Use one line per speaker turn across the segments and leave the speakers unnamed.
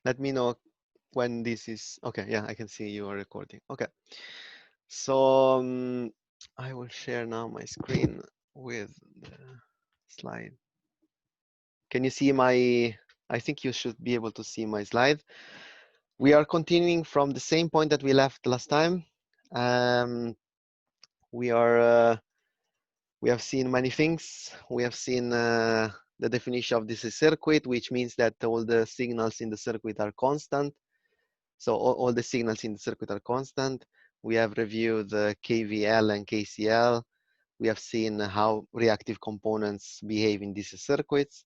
Let me know when this is okay. Yeah, I can see you are recording. Okay, so I will share now my screen with the slide. Can you see my? I think you should be able to see my slide. We are continuing from the same point that we left last time. Um, we are we have seen many things. We have seen the definition of this circuit, which means that all the signals in the circuit are constant. So all the signals in the circuit are constant. We have reviewed the KVL and KCL. We have seen how reactive components behave in these circuits.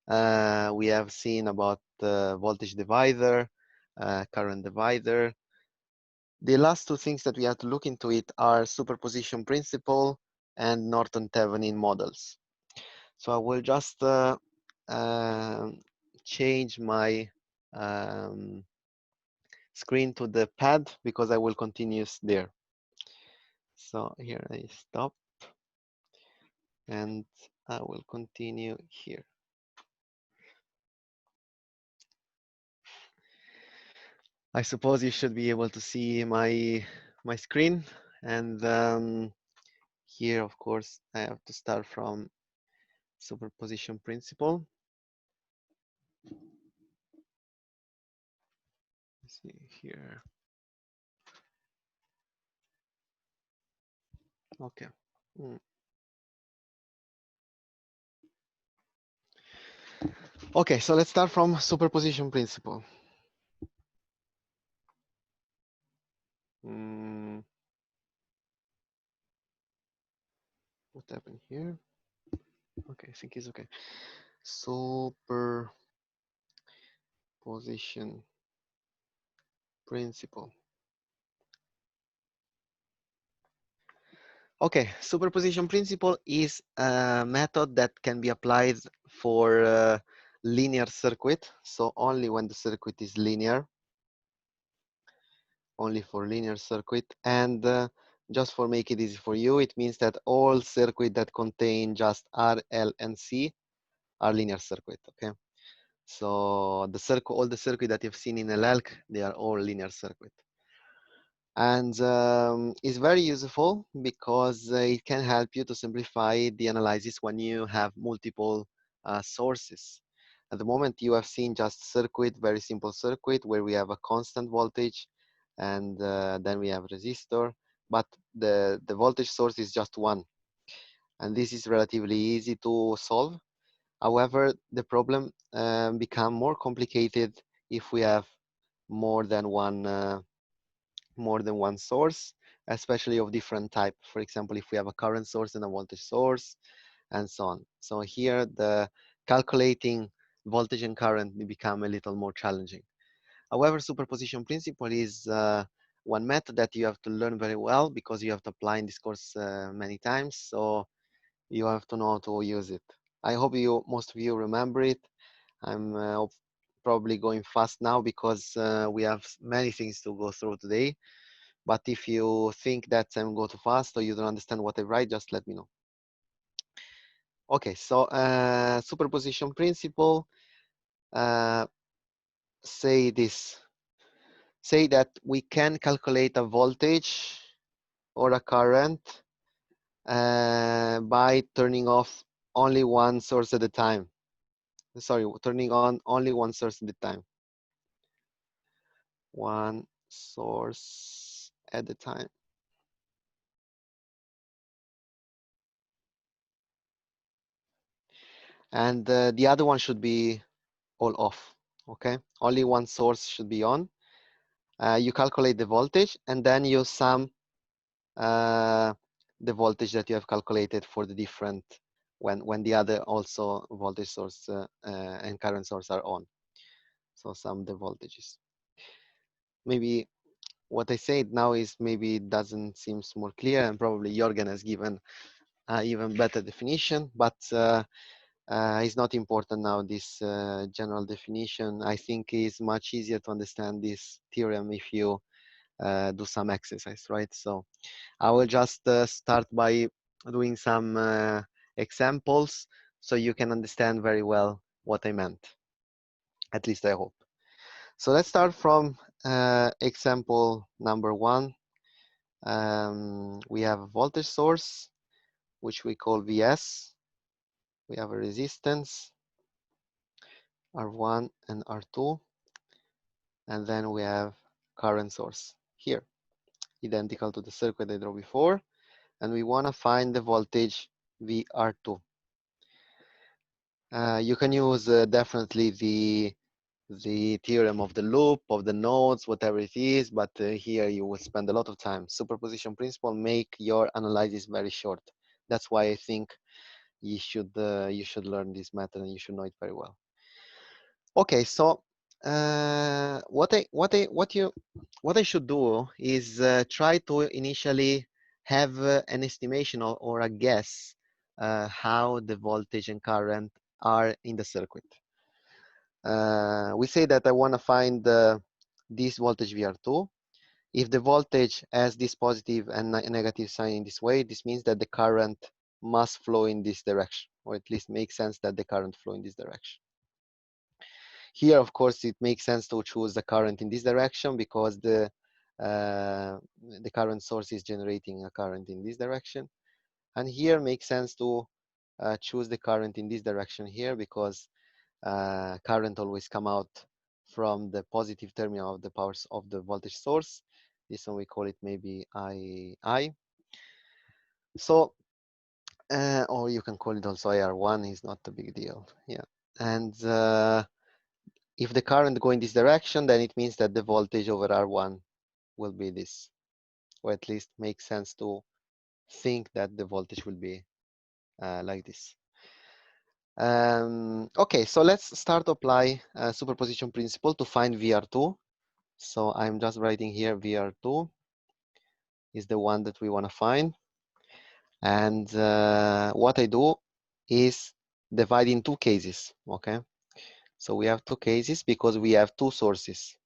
We have seen about the voltage divider, current divider. The last two things that we have to look into it are superposition principle and Norton Thevenin models. So I will just change my screen to the pad because I will continue there. So here I stop and I will continue here. I suppose you should be able to see my screen, and here of course I have to start from superposition principle. Let's see here. Okay. Okay, so let's start from superposition principle. What happened here? Okay, I think it's okay. Superposition principle. Okay, superposition principle is a method that can be applied for linear circuit. So only when the circuit is linear, only for linear circuit. And just for make it easy for you, it means that all circuit that contain just R, L, and C are linear circuit, okay? So the circuit, all the circuit that you've seen in a LELC, they are all linear circuit. And it's very useful because it can help you to simplify the analysis when you have multiple sources. At the moment, you have seen just circuit, very simple circuit, where we have a constant voltage, and then we have resistor, but the voltage source is just one. And this is relatively easy to solve. However, the problem become more complicated if we have more than one source, especially of different type. For example, if we have a current source and a voltage source, and so on. So here, the calculating voltage and current become a little more challenging. However, superposition principle is one method that you have to learn very well because you have to apply in this course many times. So you have to know how to use it. I hope most of you remember it. I'm probably going fast now because we have many things to go through today. But if you think that I'm going too fast or you don't understand what I write, just let me know. Okay, so superposition principle, say this. Say that we can calculate a voltage or a current by turning off only one source at a time. Sorry, turning on only one source at a time. One source at a time. And the other one should be all off, okay? Only one source should be on. You calculate the voltage and then you sum the voltage that you have calculated for the different, when the other also voltage source and current source are on. So sum the voltages. Maybe what I said now is maybe doesn't seem more clear, and probably Jorgen has given even better definition, but it's not important now, this general definition. I think it's much easier to understand this theorem if you do some exercise, right? So I will just start by doing some examples so you can understand very well what I meant. At least I hope. So let's start from example number 1. We have a voltage source, which we call Vs. We have a resistance, R1 and R2. And then we have current source here, identical to the circuit I drew before. And we want to find the voltage VR2. You can use definitely the theorem of the loop, of the nodes, whatever it is, but here you will spend a lot of time. Superposition principle make your analysis very short. That's why I think you should learn this method and you should know it very well. Okay, so what I should do is try to initially have an estimation or a guess how the voltage and current are in the circuit. We say that I want to find this voltage VR2. If the voltage has this positive and negative sign in this way, this means that the current must flow in this direction, or at least make sense that the current flow in this direction. Here, of course, it makes sense to choose the current in this direction because the current source is generating a current in this direction. And here makes sense to choose the current in this direction here because current always come out from the positive terminal of the powers of the voltage source. This one we call it maybe I. So, or you can call it also IR1, is not a big deal. Yeah. And if the current go in this direction, then it means that the voltage over R1 will be this, or at least makes sense to think that the voltage will be like this. Okay, so let's start to apply superposition principle to find VR2. So I'm just writing here VR2 is the one that we want to find. And what I do is divide in two cases, okay? So we have two cases because we have two sources.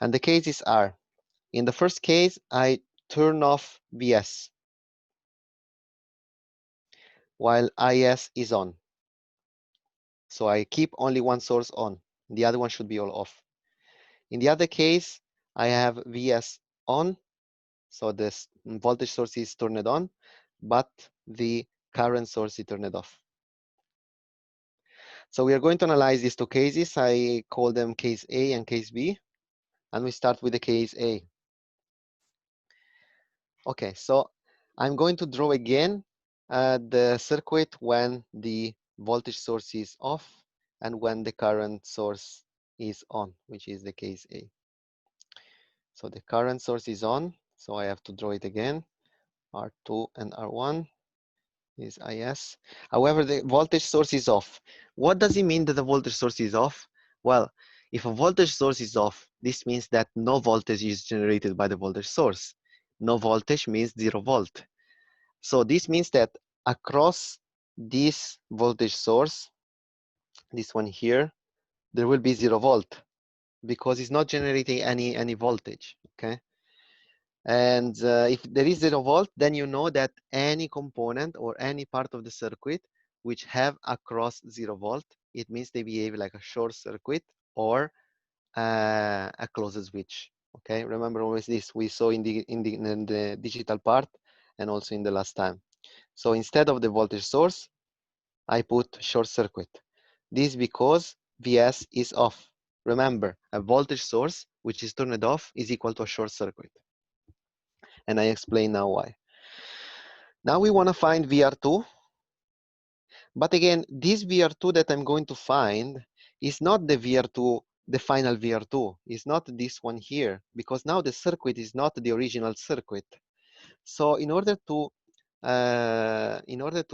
And the cases are, in the first case, I turn off Vs while Is is on. So I keep only one source on. The other one should be all off. In the other case, I have Vs on. So this voltage source is turned on, but the current source is turned off. So we are going to analyze these two cases. I call them case A and case B. And we start with the case A. Okay, so I'm going to draw again the circuit when the voltage source is off and when the current source is on, which is the case A. So the current source is on, so I have to draw it again. R2 and R1 is IS. However, the voltage source is off. What does it mean that the voltage source is off? Well, if a voltage source is off, this means that no voltage is generated by the voltage source. No voltage means 0 volt. So this means that across this voltage source, this one here, there will be 0 volt because it's not generating any voltage, okay? And if there is 0 volt, then you know that any component or any part of the circuit which have across 0 volt, it means they behave like a short circuit or a closed switch. Okay, remember always this we saw in the digital part and also in the last time. So instead of the voltage source, I put short circuit. This because Vs is off. Remember, a voltage source which is turned off is equal to a short circuit. And I explain now why. Now we want to find VR2. But again, this VR2 that I'm going to find is not the VR2, the final VR2. It's not this one here, because now the circuit is not the original circuit. So in order to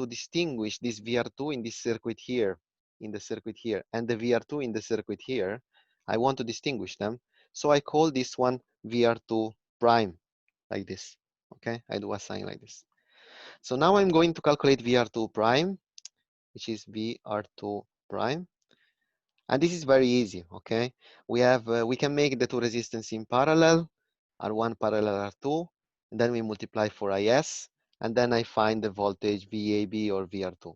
distinguish this VR2 in this circuit here, and the VR2 in the circuit here, I want to distinguish them. So I call this one VR2 prime, like this. Okay, I do a sign like this. So now I'm going to calculate VR2 prime, which is VR2 prime. And this is very easy, okay? We can make the two resistance in parallel, R1 parallel R2, and then we multiply for IS, and then I find the voltage VAB or VR2.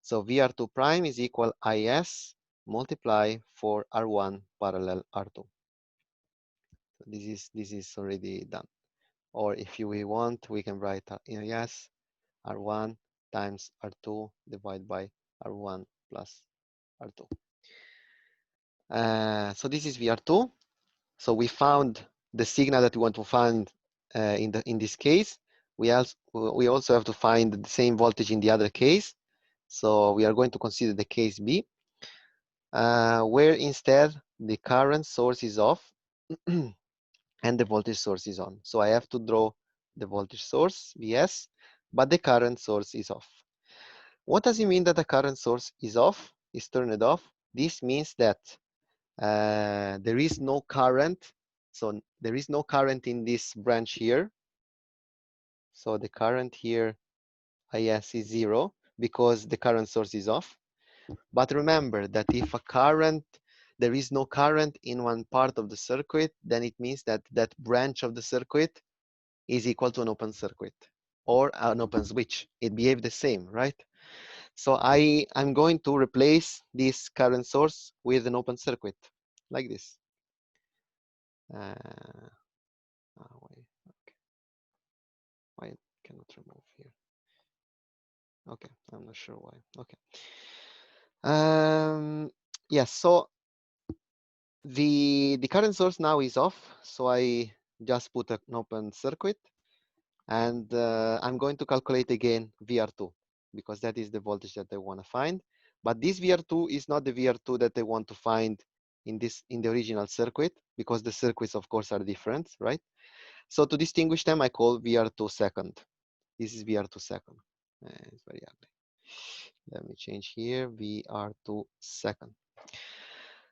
So VR2 prime is equal IS multiply for R1 parallel R2. So this is already done. Or if we want, we can write IS R1 times R2 divided by R1 plus R2. So this is VR2. So we found the signal that we want to find in this case. We also have to find the same voltage in the other case. So we are going to consider the case B, where instead the current source is off and the voltage source is on. So I have to draw the voltage source, Vs, but the current source is off. What does it mean that the current source is off, is turned off? This means that there is no current. So there is no current in this branch here. So the current here, IS, is 0 because the current source is off. But remember that if there is no current in one part of the circuit, then it means that that branch of the circuit is equal to an open circuit or an open switch. It behaves the same, right? So I'm going to replace this current source with an open circuit like this. Wait, okay. Why I cannot remove here? Okay, I'm not sure why. Okay. Yes, so the current source now is off. So I just put an open circuit, and I'm going to calculate again VR2 because that is the voltage that I want to find. But this VR2 is not the VR2 that I want to find in the original circuit, because the circuits, of course, are different, right? So to distinguish them, I call VR2 second. This is VR2 second. It's very ugly. Let me change here, VR2 second.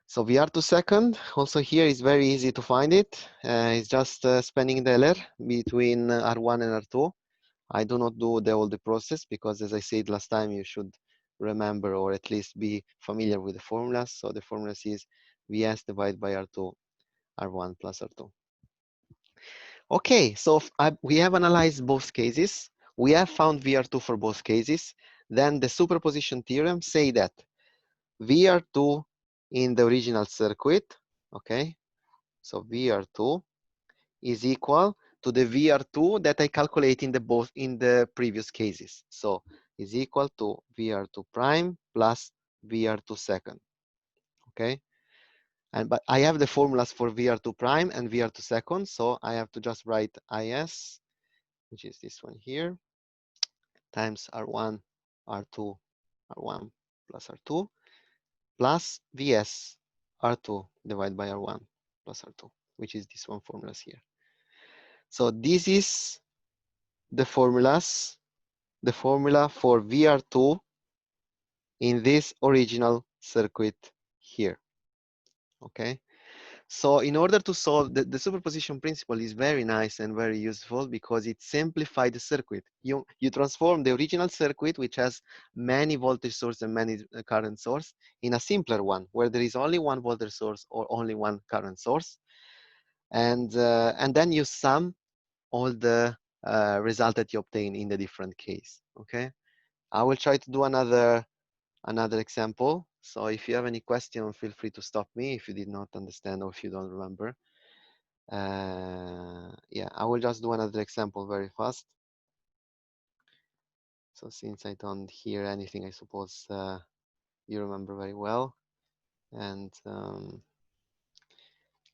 So VR2 second, also here is very easy to find it. It's just spanning the LR between R1 and R2. I do not do all the process because, as I said last time, you should remember or at least be familiar with the formulas. So the formula is Vs divided by R2, R1 plus R2. Okay, so we have analyzed both cases. We have found VR2 for both cases. Then the superposition theorem say that VR2 in the original circuit, okay, so VR2 is equal to the VR2 that I calculate in the previous cases. So is equal to VR2 prime plus VR2 second, okay? But I have the formulas for VR2 prime and VR2 second, so I have to just write IS, which is this one here, times R1, R2, R1 plus R2, plus Vs R2 divided by R1 plus R2, which is this one formulas here. So this is the formula for VR2 in this original circuit here, okay? So in order to solve, the superposition principle is very nice and very useful because it simplifies the circuit. You transform the original circuit, which has many voltage source and many current source, in a simpler one where there is only one voltage source or only one current source, and then you sum all the result that you obtain in the different case. Okay, I will try to do another example. So if you have any question, feel free to stop me if you did not understand or if you don't remember. Yeah, I will just do another example very fast. So since I don't hear anything, I suppose you remember very well. And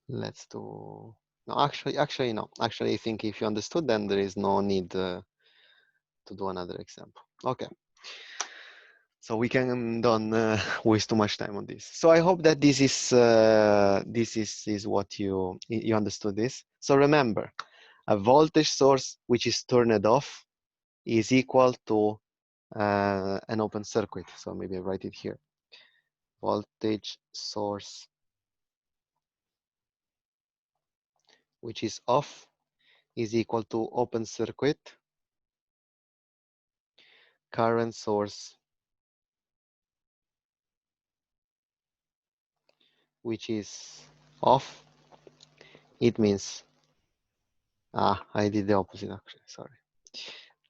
let's do, no, actually, no. Actually, I think if you understood, then there is no need to do another example. Okay. So we can don't waste too much time on this. So I hope that this is what you understood this. So remember, a voltage source which is turned off is equal to an open circuit. So maybe I write it here. Voltage source which is off is equal to open circuit. Current source which is off, it means, I did the opposite actually, sorry.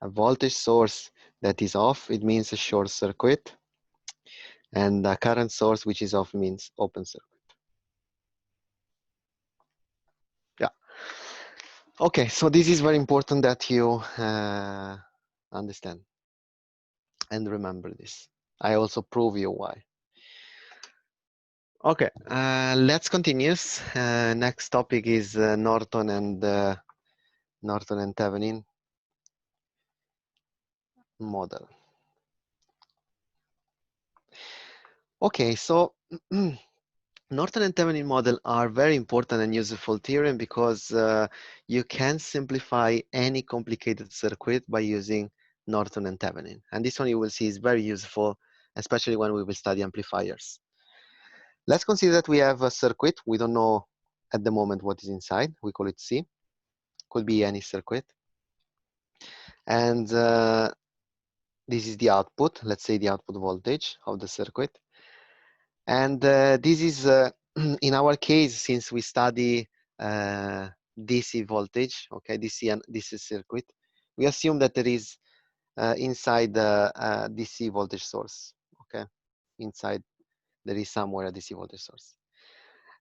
A voltage source that is off, it means a short circuit. and a current source, which is off, means open circuit. Yeah. Okay, so this is very important that you understand and remember this. I also prove you why. Okay, let's continue. Next topic is Norton and Thevenin model. Okay, so Norton and Thevenin model are very important and useful theorem because you can simplify any complicated circuit by using Norton and Thevenin. And this one you will see is very useful, especially when we will study amplifiers. Let's consider that we have a circuit. We don't know at the moment what is inside. We call it C. Could be any circuit. And this is the output. Let's say the output voltage of the circuit. And this is, in our case, since we study DC voltage, okay, DC circuit, we assume that there is inside the DC voltage source, okay? Inside there is somewhere a DC voltage source.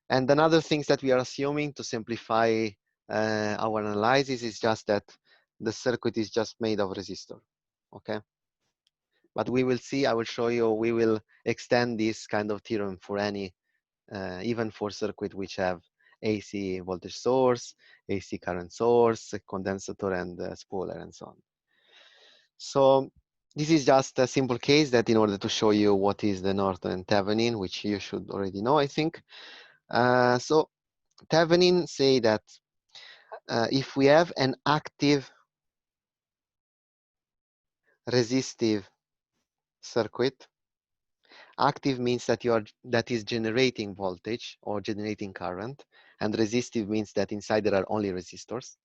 And another things that we are assuming to simplify our analysis is just that the circuit is just made of resistor, okay? But we will see, I will show you, we will extend this kind of theorem for any, even for circuit which have AC voltage source, AC current source, condensator and spooler and so on. So this is just a simple case that in order to show you what is the Norton and Thevenin, which you should already know, I think. So Thevenin say that if we have an active resistive circuit, active means that that is generating voltage or generating current, and resistive means that inside there are only resistors.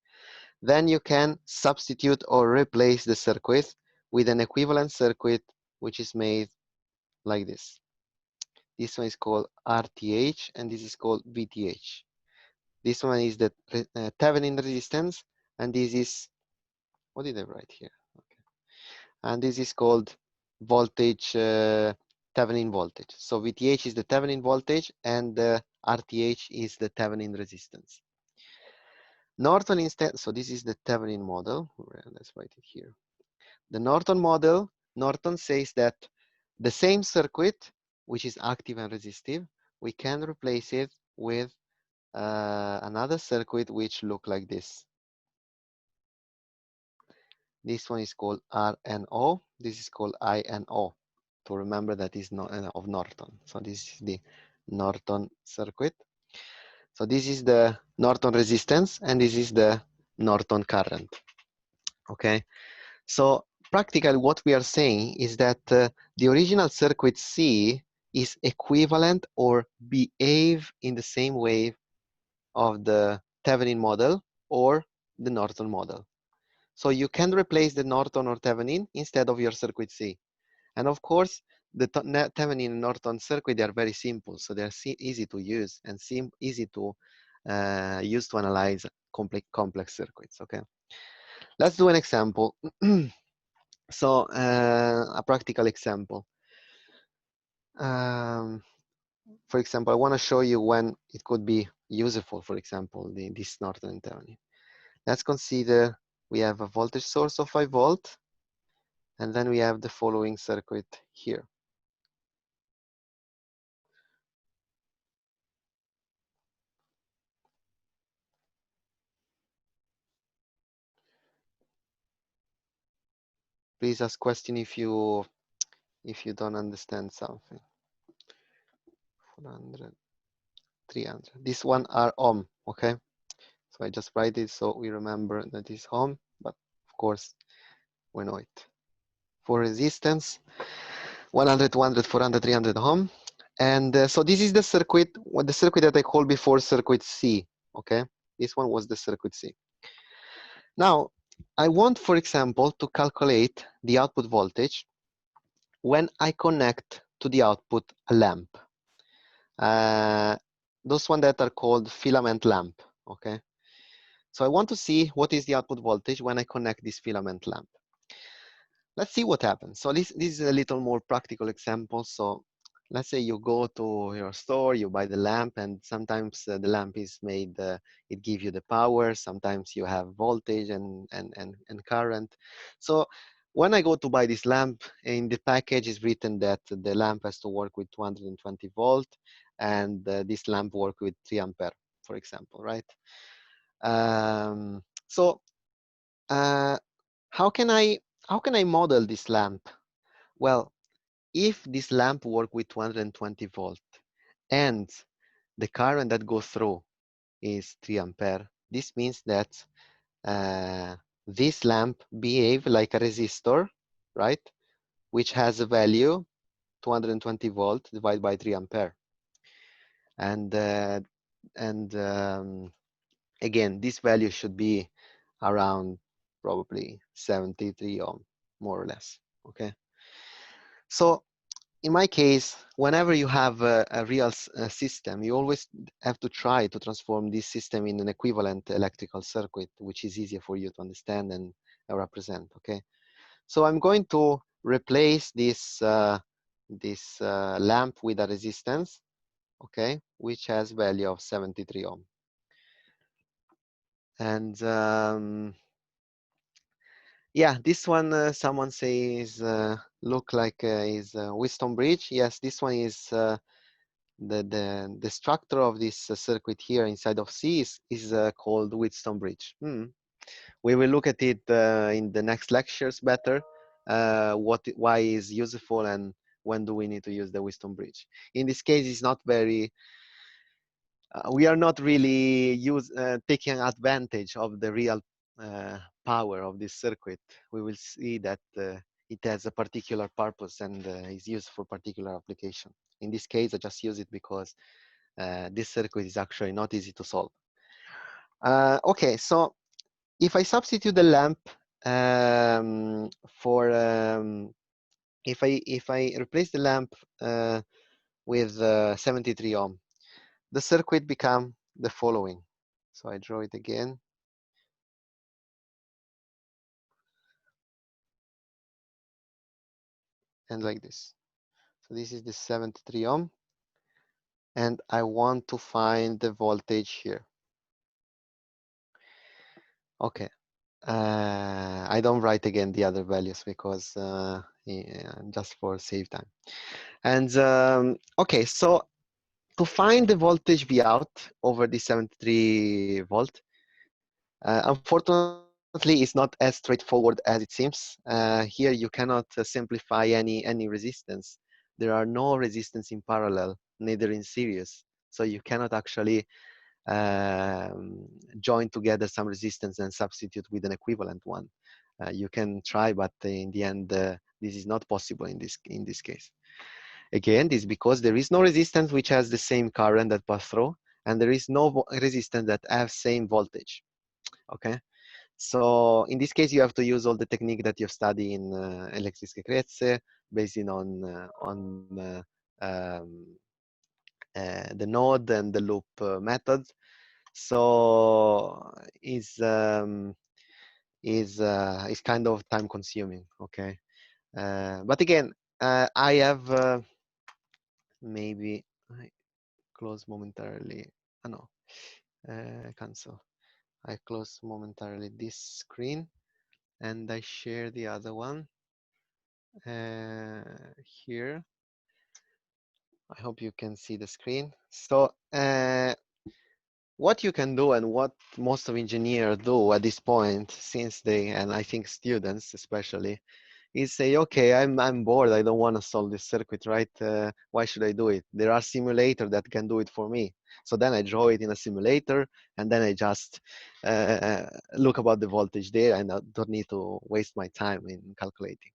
Then you can substitute or replace the circuit with an equivalent circuit which is made like this. This one is called RTH and this is called VTH. This one is the Thevenin resistance, and this is, what did I write here? Okay. And this is called voltage, Thevenin voltage. So VTH is the Thevenin voltage and RTH is the Thevenin resistance. Norton instead, so this is the Thevenin model. Let's write it here. The Norton model, Norton says that the same circuit, which is active and resistive, we can replace it with another circuit which look like this. This one is called RNO. This is called INO. To remember that is not of Norton. So this is the Norton circuit. So this is the Norton resistance, and this is the Norton current. Okay. So practically what we are saying is that the original circuit C is equivalent or behave in the same way of the Thevenin model or the Norton model. So you can replace the Norton or Thevenin instead of your circuit C. And of course, the Thevenin and Norton circuit, they are very simple. So they're easy to use and easy to use to analyze complex circuits, okay? Let's do an example. So a practical example. For example, I want to show you when it could be useful, for example, this Norton and Thevenin. Let's consider we have a voltage source of 5 volt, and then we have the following circuit here. Please ask question if you don't understand something. 400, 300. This one are ohm, okay? So I just write it so we remember that is ohm, but of course we know it. For resistance, 100, 200, 400, 300 ohm. And so this is the circuit that I called before circuit C, okay? This one was the circuit C. Now, I want, for example, to calculate the output voltage when I connect to the output a lamp. Those ones that are called filament lamp, okay? So I want to see what is the output voltage when I connect this filament lamp. Let's see what happens. So this is a little more practical example. So let's say you go to your store, you buy the lamp, and sometimes the lamp is made, it gives you the power. Sometimes you have voltage and current. So when I go to buy this lamp, in the package is written that the lamp has to work with 220 volt, and this lamp work with 3 ampere, for example, right? So uh, how can I model this lamp? Well, if this lamp work with 220 volt and the current that goes through is 3 ampere, this means that uh, this lamp behave like a resistor, right? Which has a value 220 volt divided by 3 ampere. And and again, this value should be around probably 73 ohm, more or less. Okay. So in my case, whenever you have a real system, you always have to try to transform this system in an equivalent electrical circuit, which is easier for you to understand and represent. Okay. So I'm going to replace this lamp with a resistance, okay, which has value of 73 ohm. And yeah, this one someone says look like is Wheatstone bridge. Yes, this one is the structure of this circuit here inside of C is called Wheatstone bridge. We will look at it in the next lectures better. Why is useful and when do we need to use the Wheatstone bridge? In this case, it's not very. We are not really taking advantage of the real power of this circuit. We will see that it has a particular purpose and is used for particular application. In this case, I just use it because this circuit is actually not easy to solve. Okay, so if I substitute the lamp for if I replace the lamp with 73 ohm, the circuit become the following. So I draw it again. And like this. So this is the 73 ohm. And I want to find the voltage here. Okay. I don't write again the other values because yeah, just for save time. And okay, so to find the voltage V out over the 73 volt, unfortunately, it's not as straightforward as it seems. Here, you cannot simplify any resistance. There are no resistance in parallel, neither in series. So you cannot actually join together some resistance and substitute with an equivalent one. You can try, but in the end, this is not possible in this case. Again, this is because there is no resistance which has the same current that pass through, and there is no resistance that have same voltage. Okay. So in this case, you have to use all the technique that you've studied in elektrische Kretse, based on the node and the loop method. So is kind of time consuming. Okay, but again, I have maybe I close momentarily. Oh, no, cancel. I close momentarily this screen and I share the other one here. I hope you can see the screen. So what you can do and what most of engineers do at this point, since they, and I think students especially, is say, okay, I'm bored. I don't want to solve this circuit, right? Why should I do it? There are simulators that can do it for me. So then I draw it in a simulator, and then I just look about the voltage there, and I don't need to waste my time in calculating.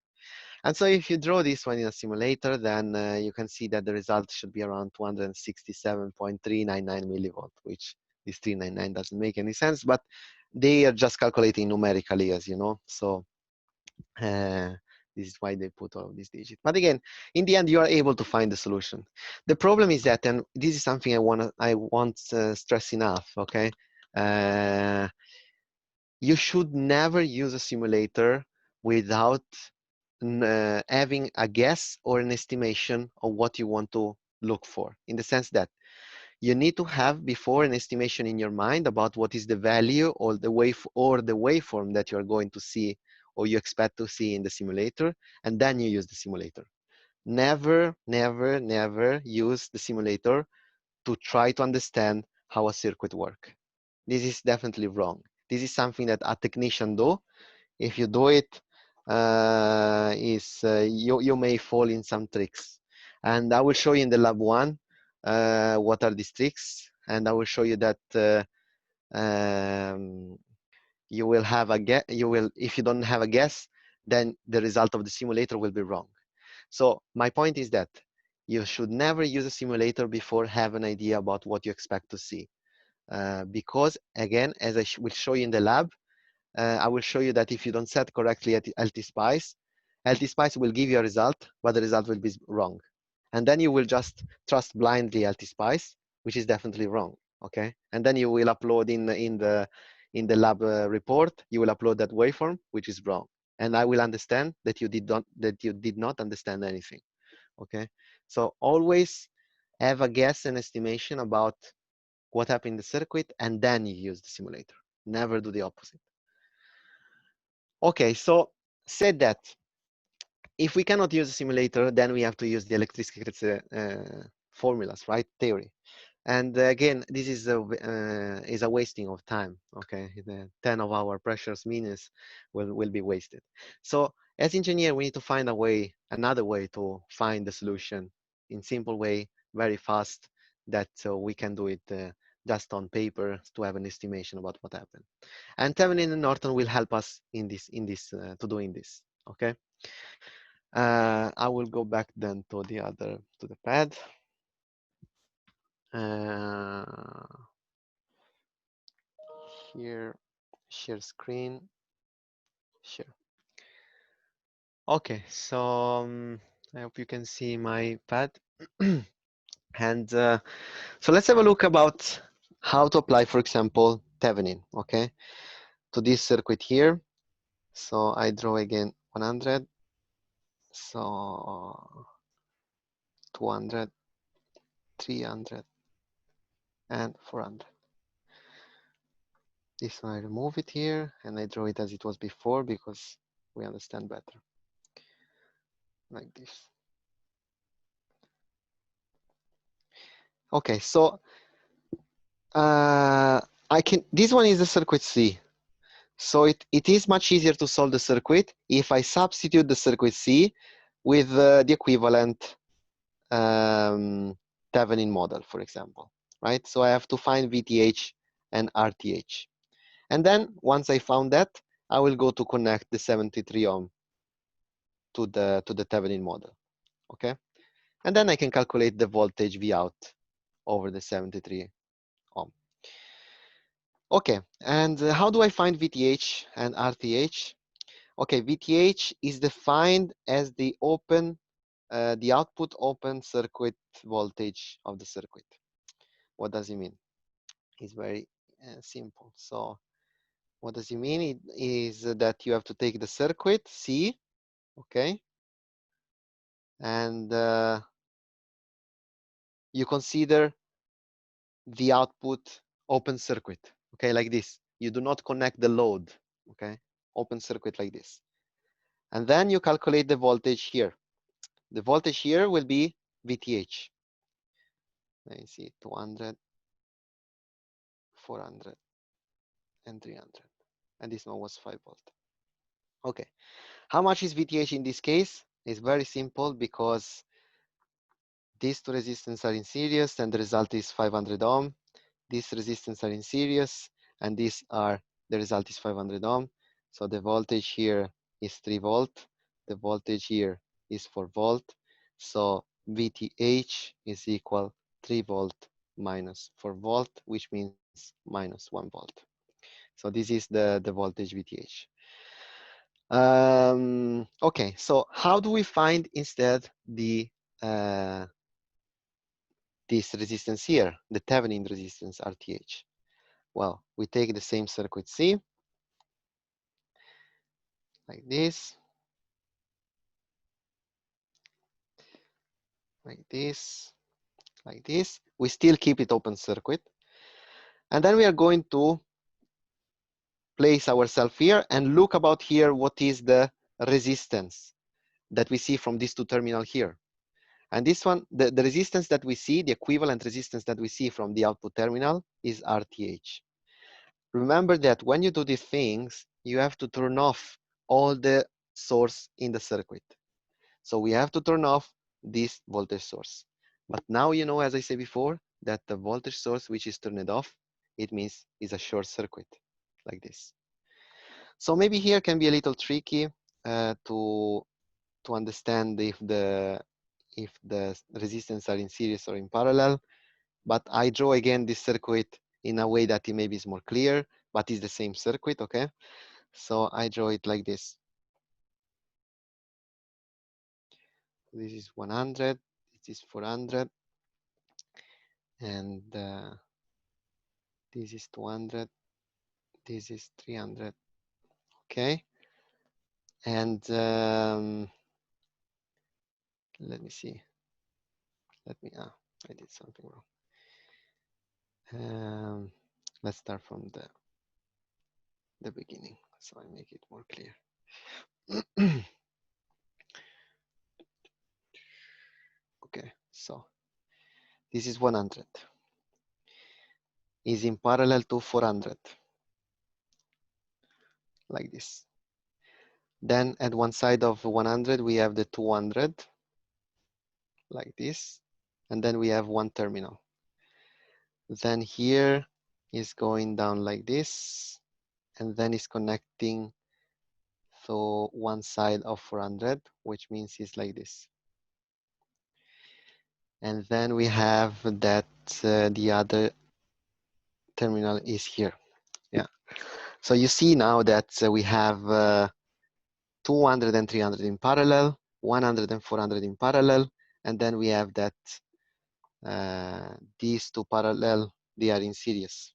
And so if you draw this one in a simulator, then you can see that the result should be around 267.399 millivolt, which this 399 doesn't make any sense, but they are just calculating numerically, as you know. So this is why they put all of these digits. But again, in the end, you are able to find the solution. The problem is that, and this is something I want stress enough. Okay, you should never use a simulator without having a guess or an estimation of what you want to look for, in the sense that you need to have before an estimation in your mind about what is the value or the waveform that you're going to see or you expect to see in the simulator, and then you use the simulator. Never, never, never use the simulator to try to understand how a circuit works. This is definitely wrong. This is something that a technician do. If you do it, you may fall in some tricks. And I will show you in the lab one what are these tricks, and I will show you that you will have a guess. If you don't have a guess, then the result of the simulator will be wrong. So my point is that you should never use a simulator before have an idea about what you expect to see. Because again, as I will show you in the lab, I will show you that if you don't set correctly at LT-SPICE, LT-SPICE will give you a result, but the result will be wrong. And then you will just trust blindly LT-SPICE, which is definitely wrong, okay? And then you will upload in the lab report, you will upload that waveform, which is wrong. And I will understand that you did not understand anything, okay? So always have a guess and estimation about what happened in the circuit, and then you use the simulator. Never do the opposite. Okay, so said that, if we cannot use a simulator, then we have to use the electricity formulas, right? Theory. And again, this is a wasting of time. Okay, the 10 of our precious minutes will be wasted. So as engineer, we need to find a way, another way to find the solution in simple way, very fast, that we can do it just on paper to have an estimation about what happened. And Thevenin and Norton will help us in this to doing this. Okay. I will go back then to the pad. Here, share screen, share. Okay, so I hope you can see my pad. And so let's have a look about how to apply, for example, Thevenin, okay, to this circuit here. So I draw again 100, so 200, 300, and 400. This one I remove it here, and I draw it as it was before because we understand better. Like this. Okay, so this one is the circuit C. So it is much easier to solve the circuit if I substitute the circuit C with the equivalent Thevenin model, for example, right? So I have to find VTH and RTH. And then once I found that, I will go to connect the 73 ohm to the Thevenin model, okay? And then I can calculate the voltage V out over the 73 ohm. Okay, and how do I find VTH and RTH? Okay, VTH is defined as the output open circuit voltage of the circuit. What does it mean? It's very simple. So what does it mean? It is that you have to take the circuit C, okay, and you consider the output open circuit, okay, like this. You do not connect the load, okay, open circuit like this. And then you calculate the voltage here. The voltage here will be VTH. Let me see, 200, 400, and 300. And this one was 5 volt. Okay, how much is VTH in this case? It's very simple because these two resistors are in series and the result is 500 ohm. These resistors are in series and the result is 500 ohm. So the voltage here is 3 volt. The voltage here is 4 volt. So VTH is equal 3 volt minus 4 volt, which means minus 1 volt. So this is the voltage VTH. Okay, so how do we find instead this resistance here, the Thevenin resistance RTH? Well, we take the same circuit C, like this. like this, like this. We still keep it open circuit. And then we are going to place ourselves here and look about here what is the resistance that we see from these two terminals here. And this one, the resistance that we see, the equivalent resistance that we see from the output terminal is RTH. Remember that when you do these things, you have to turn off all the source in the circuit. So we have to turn off this voltage source. But now you know, as I said before, that the voltage source which is turned off, it means is a short circuit, like this. So maybe here can be a little tricky to understand if the resistance are in series or in parallel. But I draw again this circuit in a way that it maybe is more clear, but it's the same circuit, okay? So I draw it like this. This is 100, this is 400, and this is 200, this is 300, okay? And let me see. I did something wrong. Let's start from the beginning, so I make it more clear. Okay, so this is 100. Is in parallel to 400, like this. Then at one side of 100, we have the 200, like this. And then we have one terminal. Then here is going down like this, and then it's connecting to one side of 400, which means it's like this. And then we have that the other terminal is here. Yeah. So you see now that we have 200 and 300 in parallel, 100 and 400 in parallel, and then we have that these two parallel, they are in series.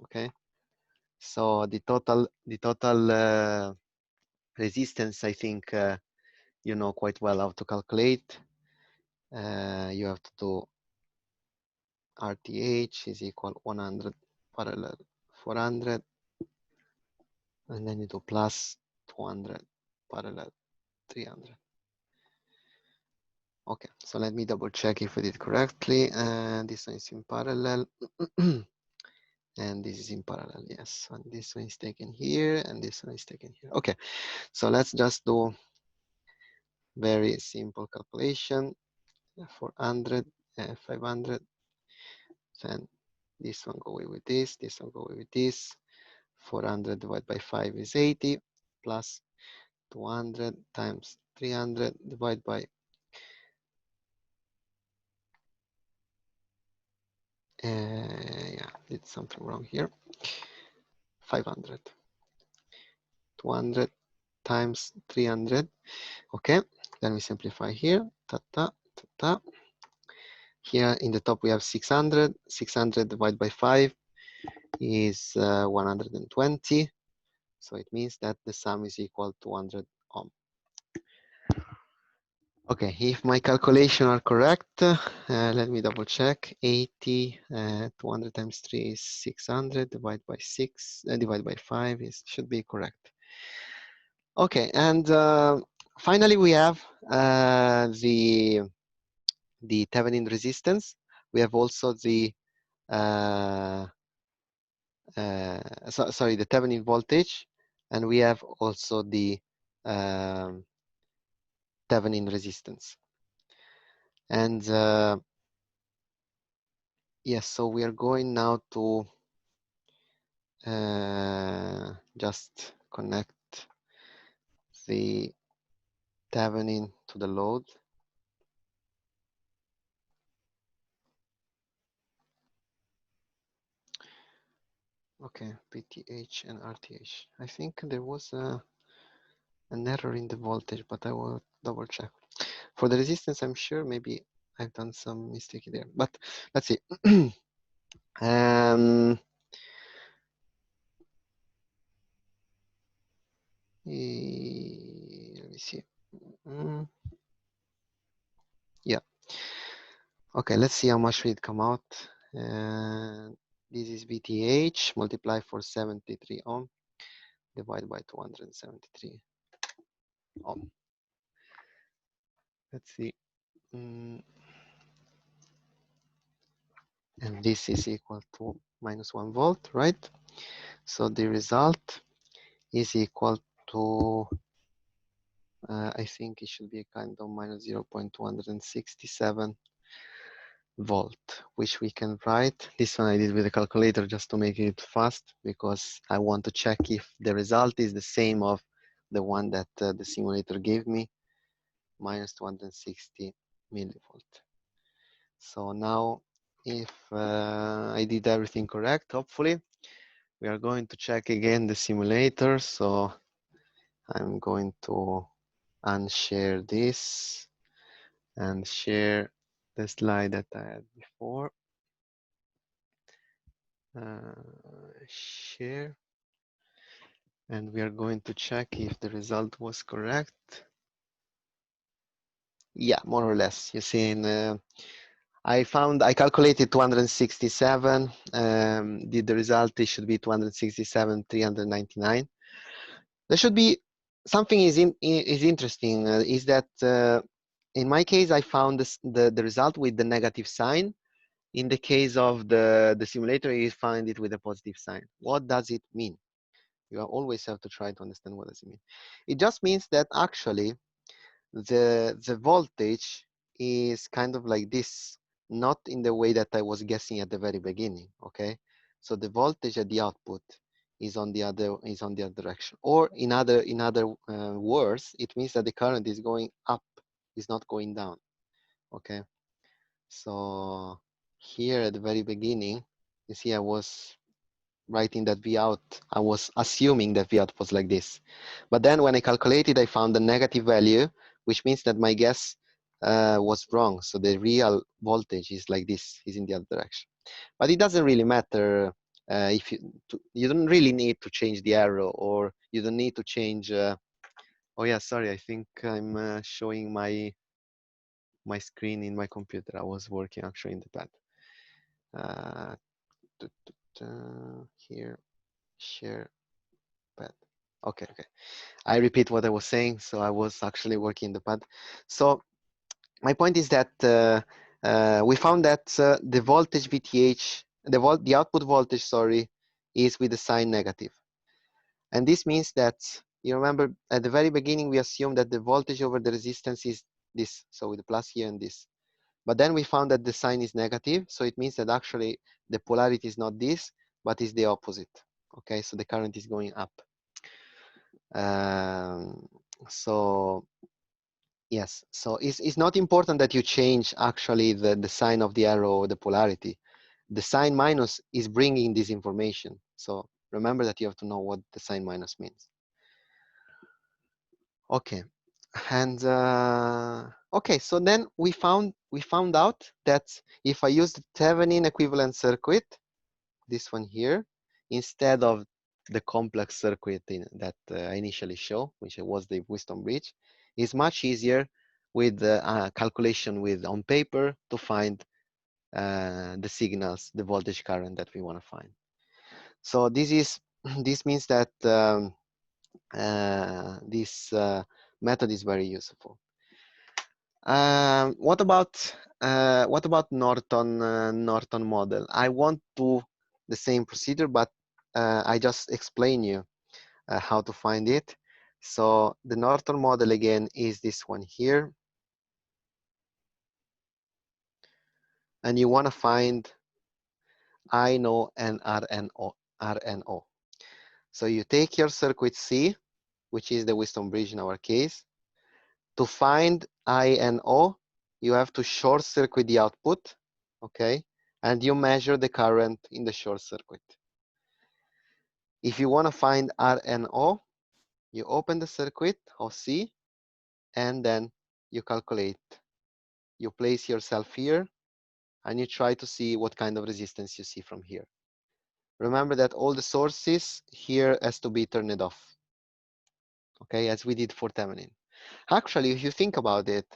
Okay. So the total resistance, I think you know quite well how to calculate. You have to do RTH is equal 100 parallel 400, and then you do plus 200 parallel 300. Okay, so let me double check if I did correctly. And this one is in parallel. And this is in parallel, yes. And this one is taken here, and this one is taken here. Okay, so let's just do very simple calculation. 400, 500, then this one go away with this one go away with this. 400 divided by 5 is 80, plus 200 times 300 divided by yeah, did something wrong here. 500. 200 times 300. Okay, then we simplify here. Ta -ta, ta -ta. Here in the top we have 600. 600 divided by 5 is 120. So it means that the sum is equal to 100 ohm. Okay, if my calculation are correct, let me double check. 80, 200 times 3 is 600, divided by 6, divided by 5 should be correct. Okay, and finally we have the Thevenin resistance. We have also the sorry, the Thevenin voltage, and we have also the Thevenin resistance. And yes, so we are going now to just connect the Thevenin to the load. Okay, PTH and RTH. I think there was an error in the voltage, but I will double check. For the resistance, I'm sure maybe I've done some mistake there, but let's see. Let me see. Yeah. Okay, let's see how much will it come out. This is VTH, multiply for 73 ohm, divide by 273 ohm. Let's see. And this is equal to -1 volt, right? So the result is equal to, I think it should be a kind of minus 0.267 volt, which we can write. This one I did with a calculator just to make it fast, because I want to check if the result is the same of the one that the simulator gave me, minus 260 millivolt. So now, if I did everything correct, hopefully, we are going to check again the simulator. So I'm going to unshare this and share the slide that I had before. Share, and we are going to check if the result was correct. Yeah, more or less. You see, I calculated 267. The result, it should be 267, 399. There should be something is interesting, is that in my case, I found the result with the negative sign. In the case of the simulator, you find it with a positive sign. What does it mean? You always have to try to understand what does it mean. It just means that actually the voltage is kind of like this, not in the way that I was guessing at the very beginning. Okay, so the voltage at the output is on the other direction, or in other words, it means that the current is going up, is not going down. Okay, so here at the very beginning, you see I was writing that V out, I was assuming that V out was like this. But then when I calculated, I found a negative value, which means that my guess was wrong. So the real voltage is like this, is in the other direction. But it doesn't really matter if you don't really need to change the arrow, or you don't need to change. Oh yeah, sorry, I think I'm showing my screen in my computer. I was working actually in the pad. Here, share pad. Okay. I repeat what I was saying. So I was actually working in the pad. So my point is that we found that the voltage VTH, the output voltage, sorry, is with the sign negative. And this means that, you remember at the very beginning, we assumed that the voltage over the resistance is this. So with the plus here and this. But then we found that the sign is negative. So it means that actually the polarity is not this, but is the opposite. Okay, so the current is going up. So yes, so it's not important that you change actually the sign of the arrow or the polarity. The sign minus is bringing this information. So remember that you have to know what the sign minus means. Okay, and okay, so then we found out that if I use the Thevenin equivalent circuit, this one here, instead of the complex circuit that I initially showed, which was the Wisdom bridge, is much easier with the calculation on paper to find the signals, the voltage current that we want to find. So this means that this method is very useful. What about Norton model? I won't do the same procedure, but I just explain you how to find it. So the Norton model again is this one here, and you want to find I know and RNO. So you take your circuit C, which is the Wisdom bridge in our case. To find I and O, you have to short circuit the output, okay? And you measure the current in the short circuit. If you want to find R and O, you open the circuit of C, and then you calculate. You place yourself here, and you try to see what kind of resistance you see from here. Remember that all the sources here has to be turned off, okay, as we did for Thevenin. Actually, if you think about it,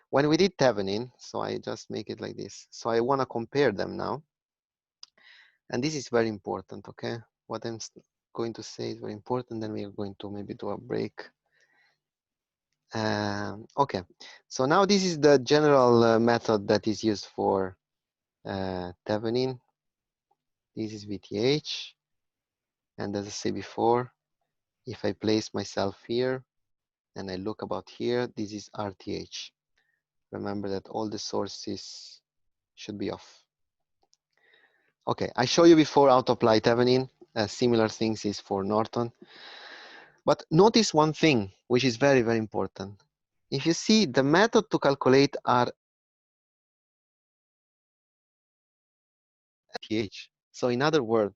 When we did Thevenin, so I just make it like this. So I want to compare them now. And this is very important, okay? What I'm going to say is very important. Then we are going to maybe do a break. Okay, so now this is the general method that is used for Thevenin. This is VTH. And as I said before, if I place myself here and I look about here, this is RTH. Remember that all the sources should be off. Okay, I showed you before how to apply Thevenin. Similar things is for Norton. But notice one thing, which is very, very important. If you see the method to calculate RTH. So in other words,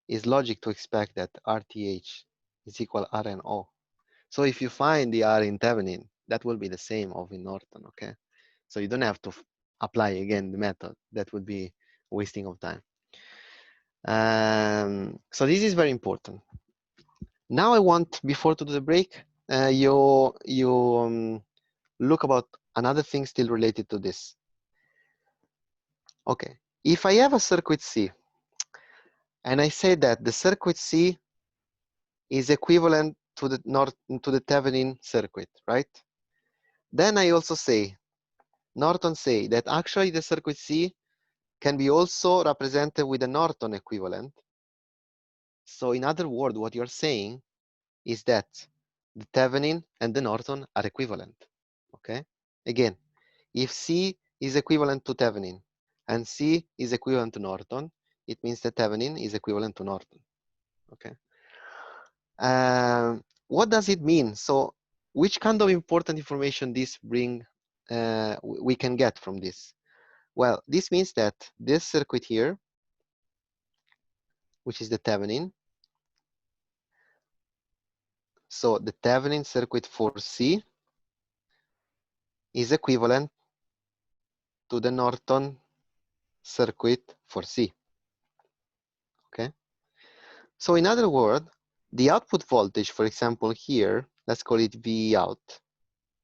it's logic to expect that RTH is equal RNO. So if you find the R in Thevenin, that will be the same of in Norton, okay? So you don't have to apply again the method. That would be wasting of time. So this is very important. Now I want, before to do the break, you look about another thing still related to this. Okay, if I have a circuit C, and I say that the circuit C is equivalent to the Thevenin circuit, right? Then I also say, Norton say that actually the circuit C can be also represented with a Norton equivalent. So in other words, what you're saying is that the Thevenin and the Norton are equivalent, okay? Again, if C is equivalent to Thevenin and C is equivalent to Norton, it means that Thevenin is equivalent to Norton, okay? What does it mean? So which kind of important information this we can get from this? Well, this means that this circuit here, which is the Thevenin, so the Thevenin circuit for C is equivalent to the Norton circuit for C, okay? So in other words, the output voltage, for example, here, let's call it V out.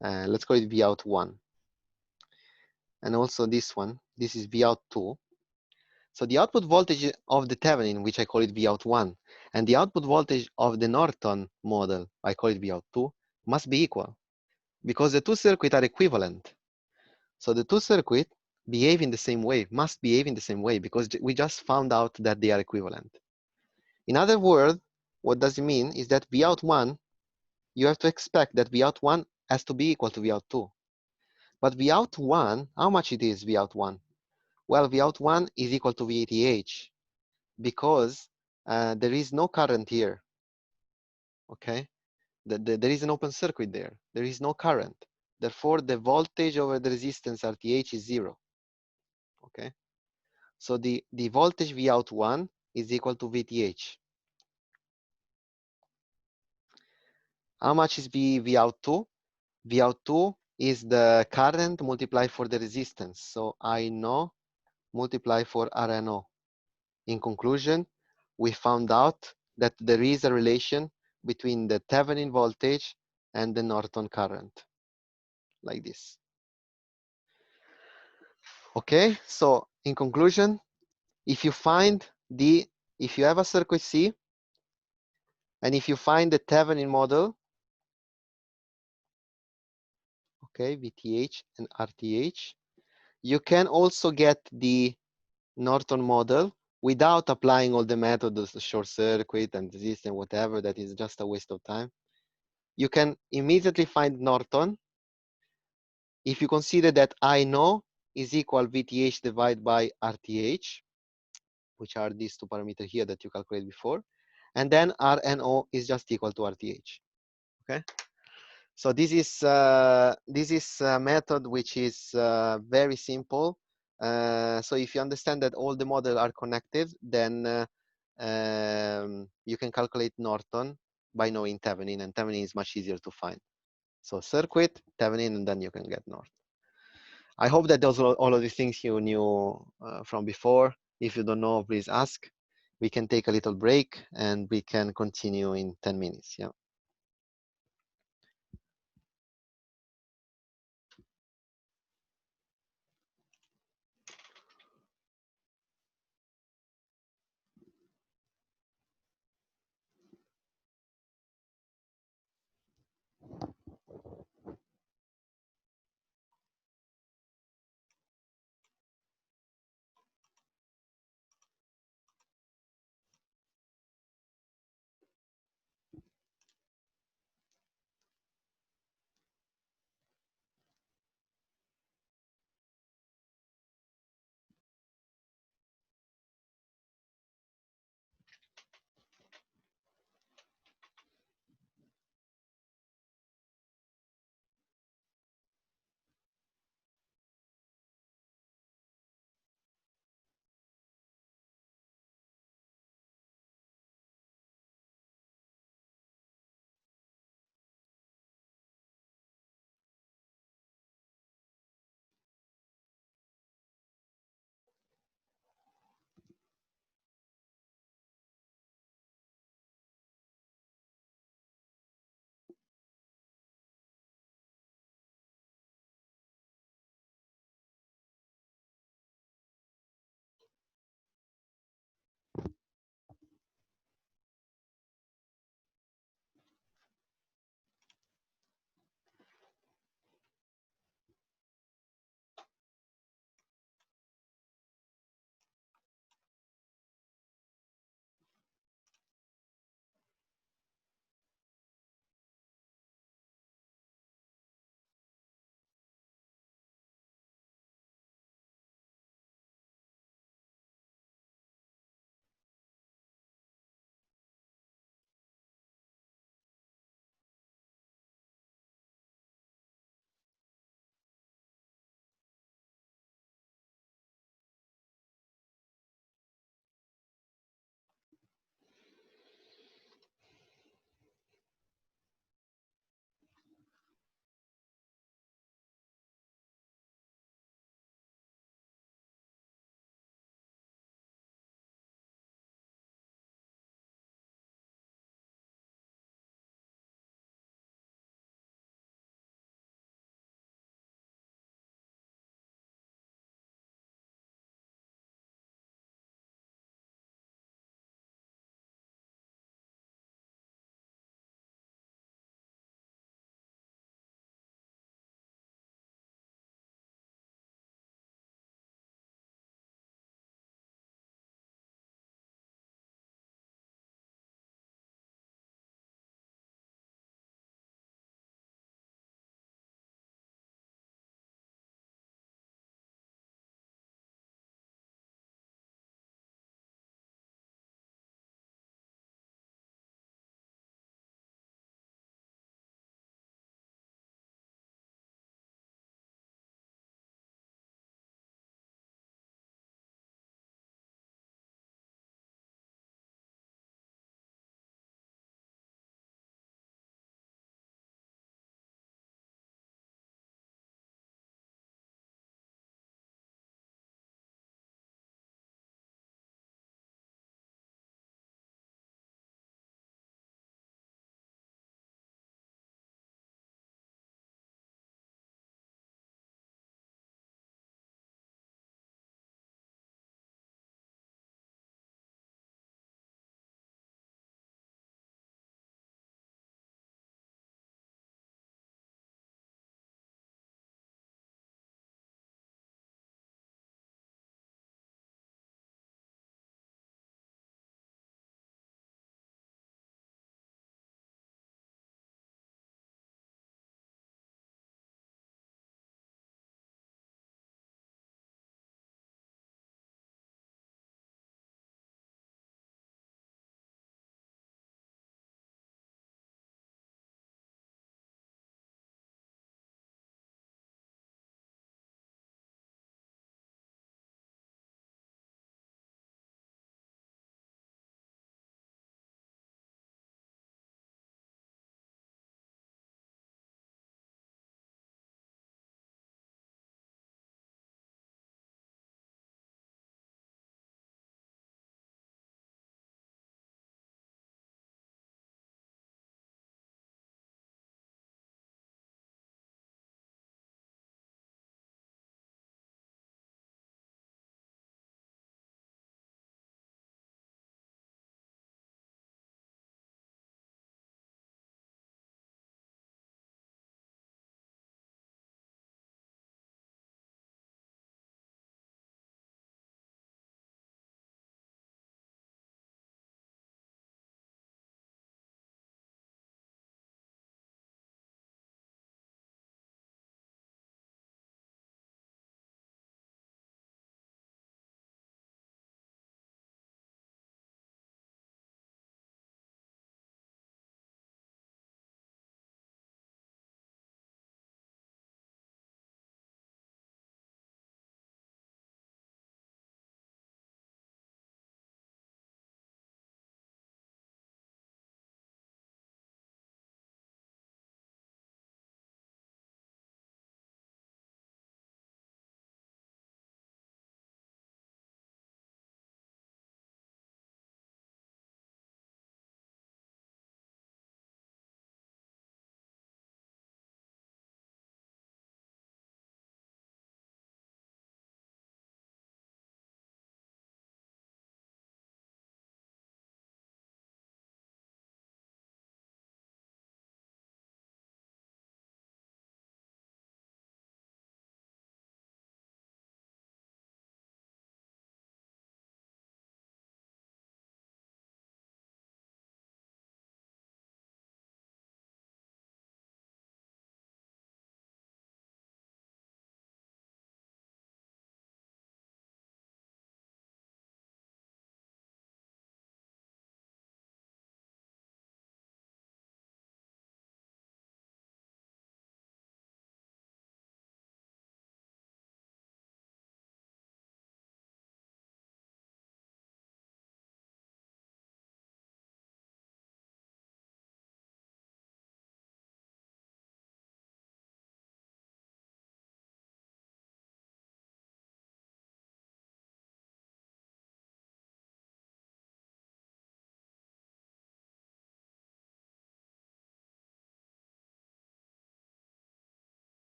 Let's call it V out 1. And also this one, this is V out 2. So the output voltage of the Thevenin, which I call it V out 1, and the output voltage of the Norton model, I call it V out 2, must be equal because the two circuits are equivalent. So the two circuits behave in the same way, must behave in the same way because we just found out that they are equivalent. In other words, what does it mean is that V out 1, you have to expect that V out 1 has to be equal to V out 2. But V out 1, how much it is V out 1? Well, V out 1 is equal to VTH because there is no current here, okay? There is an open circuit there. There is no current. Therefore, the voltage over the resistance RTH is 0, okay? So the voltage V out 1 is equal to VTH. How much is V out 2? V out 2 is the current multiplied for the resistance. So I know multiply for RNO. In conclusion, we found out that there is a relation between the Thevenin voltage and the Norton current, like this. Okay, so in conclusion, if you have a circuit C, and if you find the Thevenin model, okay, VTH and RTH, you can also get the Norton model without applying all the methods, the short circuit and resist and whatever, that is just a waste of time. You can immediately find Norton if you consider that I know is equal VTH divided by RTH, which are these two parameters here that you calculated before, and then RNO is just equal to RTH. Okay. So this is a method which is very simple. So if you understand that all the models are connected, then you can calculate Norton by knowing Thevenin, and Thevenin is much easier to find. So circuit, Thevenin, and then you can get Norton. I hope that those are all of the things you knew from before. If you don't know, please ask. We can take a little break and we can continue in 10 minutes. Yeah.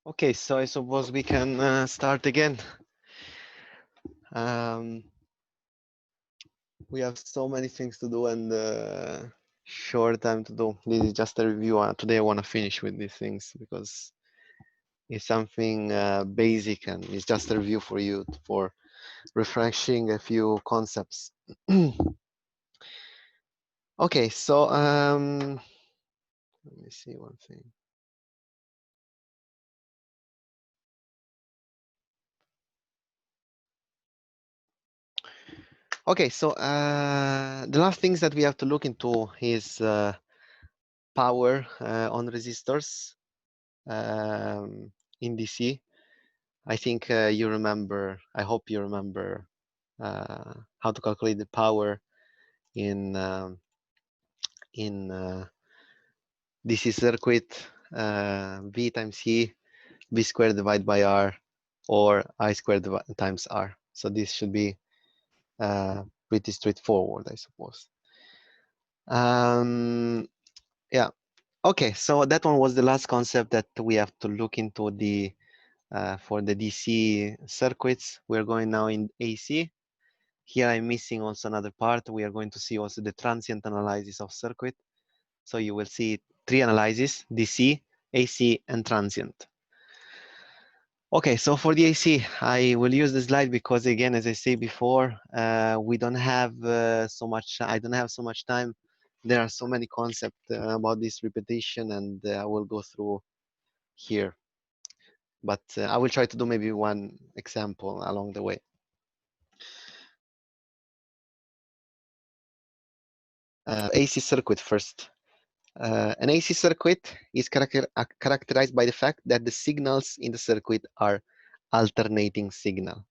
Okay, so I suppose we can start again. Um, we have so many things to do and short time to do. This is just a review. Today I want to finish with these things because it's something basic and it's just a review for you for refreshing a few concepts. Okay, so let me see one thing. Okay, so the last things that we have to look into is power on resistors in DC. I think you remember, I hope you remember how to calculate the power in DC circuit, V times E, V squared divided by R, or I squared times R. So this should be pretty straightforward, I suppose. Yeah, okay, so that one was the last concept that we have to look into the for the DC circuits. We're going now in AC. Here I'm missing also another part. We are going to see also the transient analysis of circuit. So you will see three analyses: DC, AC, and transient. Okay, so for the AC, I will use the slide because again, as I say before, we don't have so much, I don't have so much time. There are so many concepts about this repetition and I will go through here. But I will try to do maybe one example along the way. AC circuit first. An AC circuit is characterized by the fact that the signals in the circuit are alternating signal.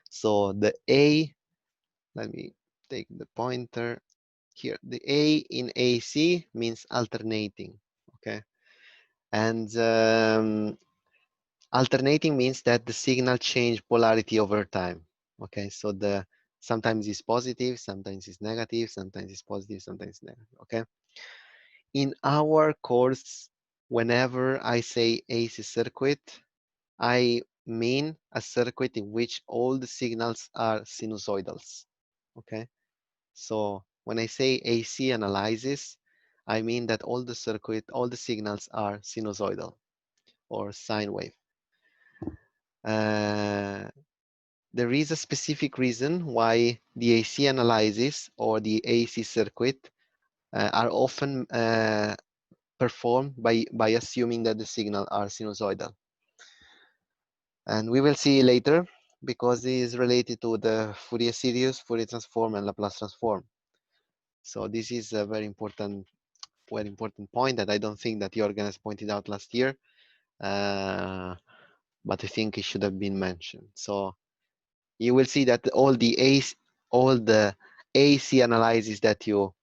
So the A, let me take the pointer here. The A in AC means alternating, okay? And alternating means that the signal change polarity over time, okay? So the sometimes it's positive, sometimes it's negative, sometimes it's positive, sometimes it's negative, okay? In our course, whenever I say AC circuit, I mean a circuit in which all the signals are sinusoidals, okay? So when I say AC analysis, I mean that all the circuit, all the signals are sinusoidal or sine wave. There is a specific reason why the AC analysis or the AC circuit are often performed by assuming that the signal are sinusoidal. And we will see later because it is related to the Fourier series, Fourier transform, and Laplace transform. So this is a very important point that I don't think that Jorgen has pointed out last year, but I think it should have been mentioned. So you will see that all the AC analysis that you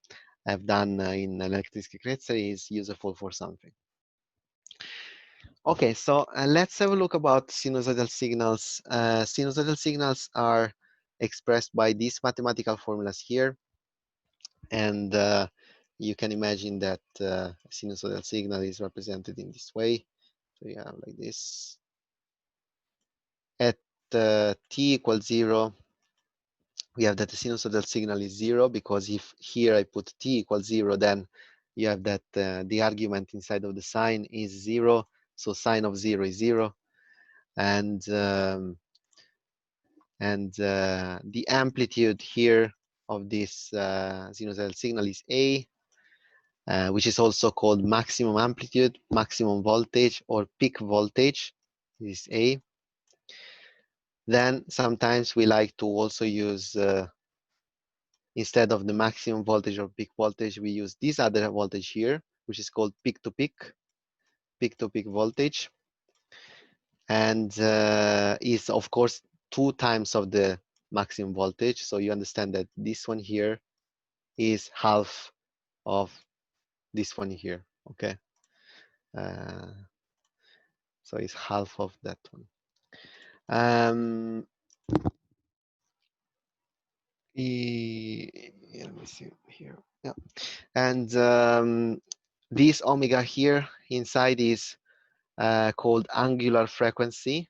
have done in electrical is useful for something. Okay, so let's have a look about sinusoidal signals. Sinusoidal signals are expressed by these mathematical formulas here. And you can imagine that sinusoidal signal is represented in this way. So you have like this. At t equals 0, we have that the sinusoidal signal is 0 because if here I put t equals 0, then you have that the argument inside of the sign is 0. So sine of 0 is 0. And the amplitude here of this sinusoidal signal is A, which is also called maximum amplitude, maximum voltage, or peak voltage. This is A. Then sometimes we like to also use, instead of the maximum voltage or peak voltage, we use this other voltage here, which is called peak to peak voltage. And is, of course, 2 times of the maximum voltage. So you understand that this one here is half of this one here, okay? So it's half of that one. Let me see here. Yeah, and this omega here inside is called angular frequency,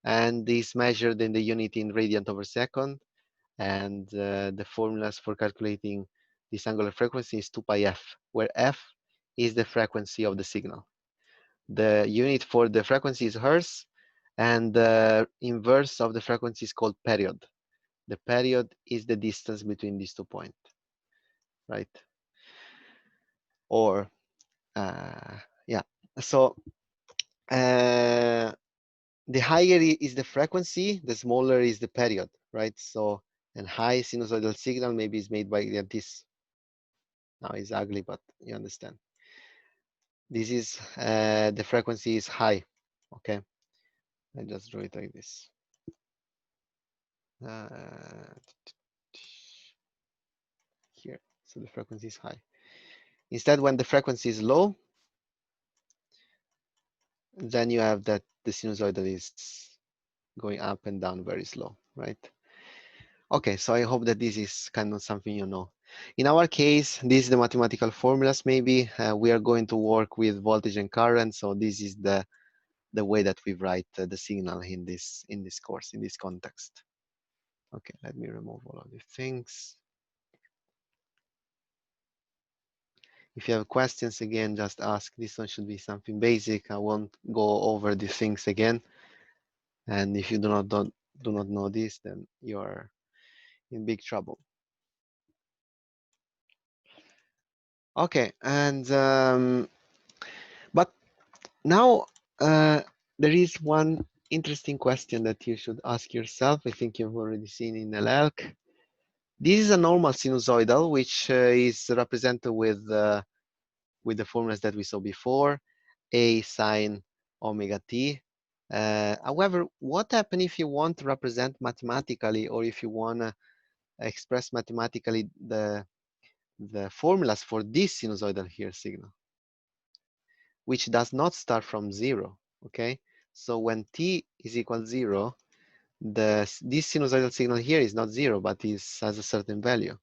and is measured in the unit in radian over second. And the formulas for calculating this angular frequency is 2 pi f, where f is the frequency of the signal. The unit for the frequency is hertz, and the inverse of the frequency is called period. The period is the distance between these 2 points, right? Or, yeah. So, the higher is the frequency, the smaller is the period, right? So, and high sinusoidal signal maybe is made by this. Now it's ugly, but you understand. This is, the frequency is high, okay? I just draw it like this. Here, so the frequency is high. Instead, when the frequency is low, then you have that the sinusoidal is going up and down very slow, right? Okay, so I hope that this is kind of something you know. In our case, this is the mathematical formulas. Maybe we are going to work with voltage and current, so this is the way that we write the signal in this course, in this context. Okay, let me remove all of these things. If you have questions, again, just ask. This one should be something basic. I won't go over these things again. And if you do not know this, then you are in big trouble. Okay, and but now there is one interesting question that you should ask yourself. I think you've already seen in LELC. This is a normal sinusoidal, which is represented with the formulas that we saw before, A sine omega t. However, what happens if you want to represent mathematically, or if you want to express mathematically the formulas for this sinusoidal here signal, which does not start from 0, okay? So when t is equal 0, this sinusoidal signal here is not 0, but has a certain value.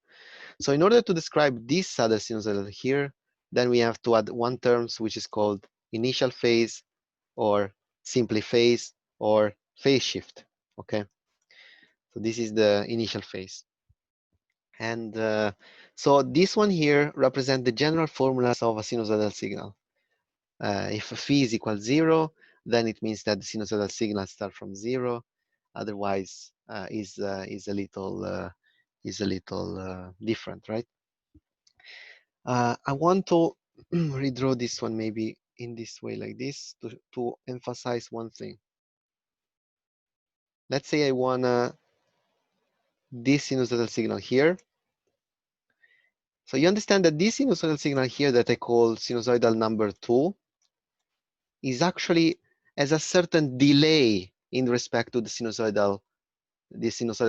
So in order to describe this other sinusoidal here, then we have to add one term, which is called initial phase, or simply phase, or phase shift, okay? So this is the initial phase. And so this one here represents the general formulas of a sinusoidal signal. If phi is equal 0, then it means that the sinusoidal signal starts from 0. Otherwise, is a little different, right? I want to redraw this one maybe in this way, like this, to emphasize one thing. Let's say I want this sinusoidal signal here. So you understand that this sinusoidal signal here that I call sinusoidal number 2 is actually has a certain delay in respect to the sinusoidal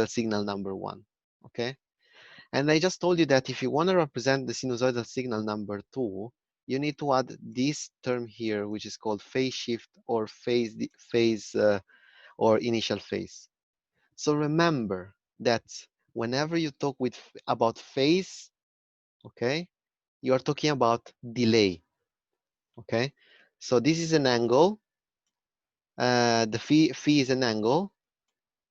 signal number 1, okay? And I just told you that if you want to represent the sinusoidal signal number 2, you need to add this term here, which is called phase shift, or phase or initial phase. So remember that whenever you talk about phase, okay, you are talking about delay, okay? So this is an angle. The phi is an angle,